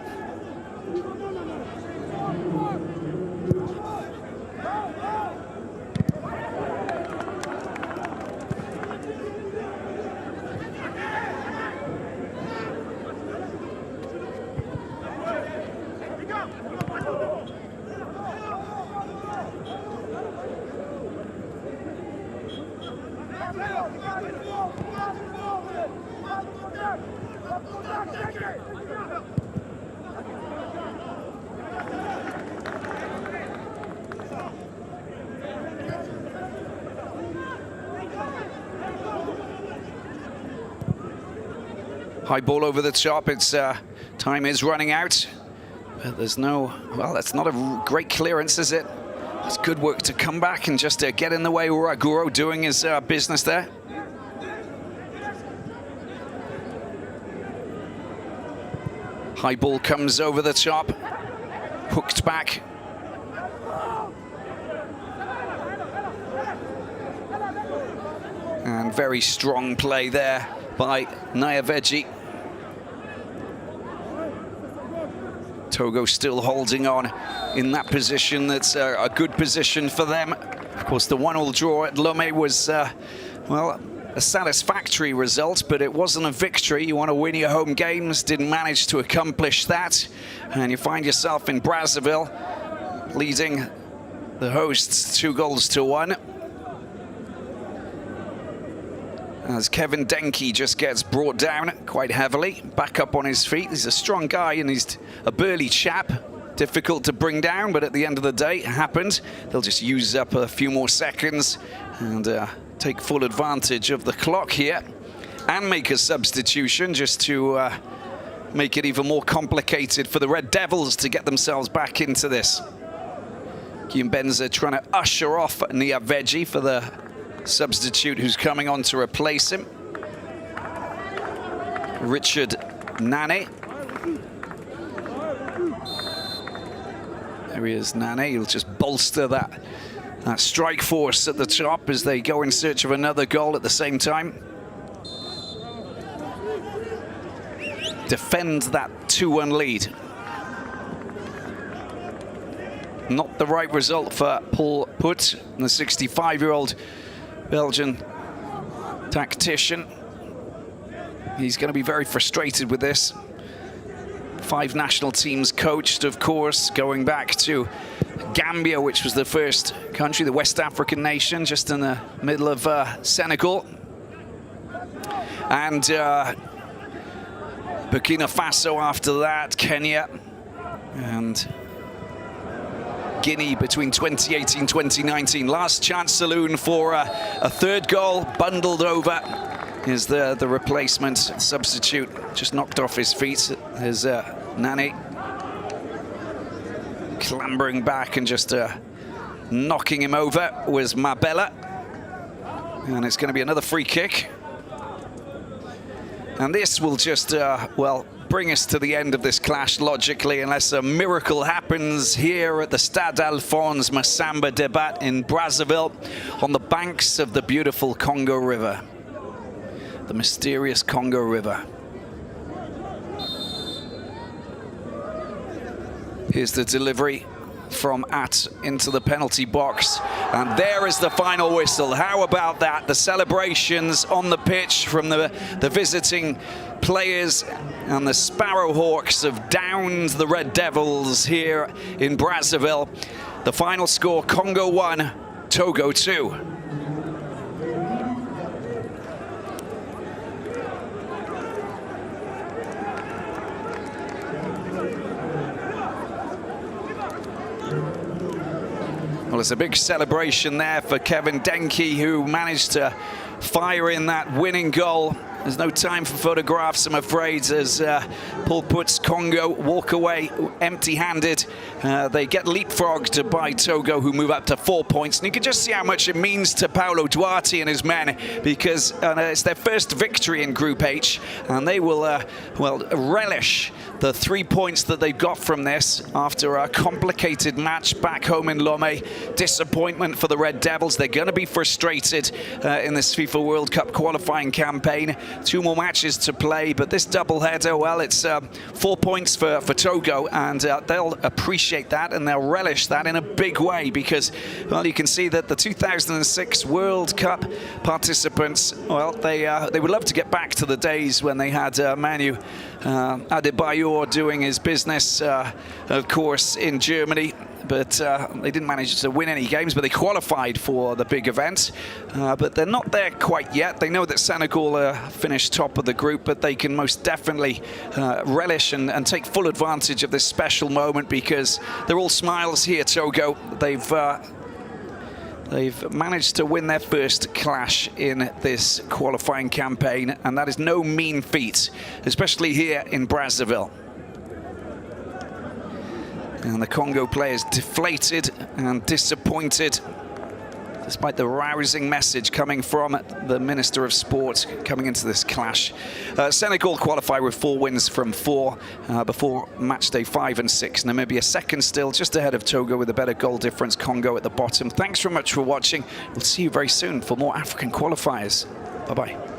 High ball over the top. It's time is running out. But there's no, well, that's not a great clearance, is it? It's good work to come back and just get in the way. Guro doing his business there. High ball comes over the top, hooked back. And very strong play there by Verde. Togo still holding on in that position. That's a good position for them. Of course, the 1-1 draw at Lomé was, well, a satisfactory result, but it wasn't a victory. You want to win your home games, didn't manage to accomplish that. And you find yourself in Brazzaville, leading the hosts 2-1. As Kevin Denke just gets brought down quite heavily, back up on his feet. He's a strong guy and he's a burly chap. Difficult to bring down, but at the end of the day, it happened. They'll just use up a few more seconds and take full advantage of the clock here and make a substitution just to make it even more complicated for the Red Devils to get themselves back into this. Guillaume Benza trying to usher off Verde for the substitute who's coming on to replace him. Richard Nane. There he is, Nane. He'll just bolster that strike force at the top as they go in search of another goal at the same time. Defend that 2-1 lead. Not the right result for Paul Put, the 65-year-old Belgian tactician. He's going to be very frustrated with this. 5 national teams coached, of course, going back to Gambia, which was the first country, the West African nation, just in the middle of Senegal. And Burkina Faso after that, Kenya, and Guinea between 2018 2019. Last chance saloon for a third goal, bundled over is the replacement substitute, just knocked off his feet. There's Nane clambering back and just knocking him over was Mabella. And it's going to be another free kick. And this will just, well, bring us to the end of this clash, logically, unless a miracle happens here at the Stade Alphonse Massamba Debat in Brazzaville on the banks of the beautiful Congo River. The mysterious Congo River. Here's the delivery from At into the penalty box. And there is the final whistle. How about that? The celebrations on the pitch from the visiting players, and the Sparrowhawks have downed the Red Devils here in Brazzaville. The final score, Congo 1, Togo 2. Well, it's a big celebration there for Kevin Denke, who managed to fire in that winning goal. There's no time for photographs, I'm afraid, as Paul Put's Congo walk away empty-handed. They get leapfrogged by Togo, who move up to 4 points. And you can just see how much it means to Paulo Duarte and his men, because it's their first victory in Group H, and they will, well, relish the 3 points that they got from this after a complicated match back home in Lomé. Disappointment for the Red Devils. They're going to be frustrated in this FIFA World Cup qualifying campaign. 2 more matches to play, but this doubleheader, well, it's 4 points for Togo, and they'll appreciate that and they'll relish that in a big way, because, well, you can see that the 2006 World Cup participants, well, they would love to get back to the days when they had Manu Adebayor doing his business, of course, in Germany. But they didn't manage to win any games, but they qualified for the big event. But they're not there quite yet. They know that Senegal finished top of the group, but they can most definitely relish and take full advantage of this special moment, because they're all smiles here, Togo. They've managed to win their first clash in this qualifying campaign, and that is no mean feat, especially here in Brazzaville. And the Congo players deflated and disappointed, despite the rousing message coming from the Minister of Sport coming into this clash. Senegal qualify with 4 wins from 4 before match day 5 and 6. Namibia second still, just ahead of Togo with a better goal difference. Congo at the bottom. Thanks very much for watching. We'll see you very soon for more African qualifiers. Bye-bye.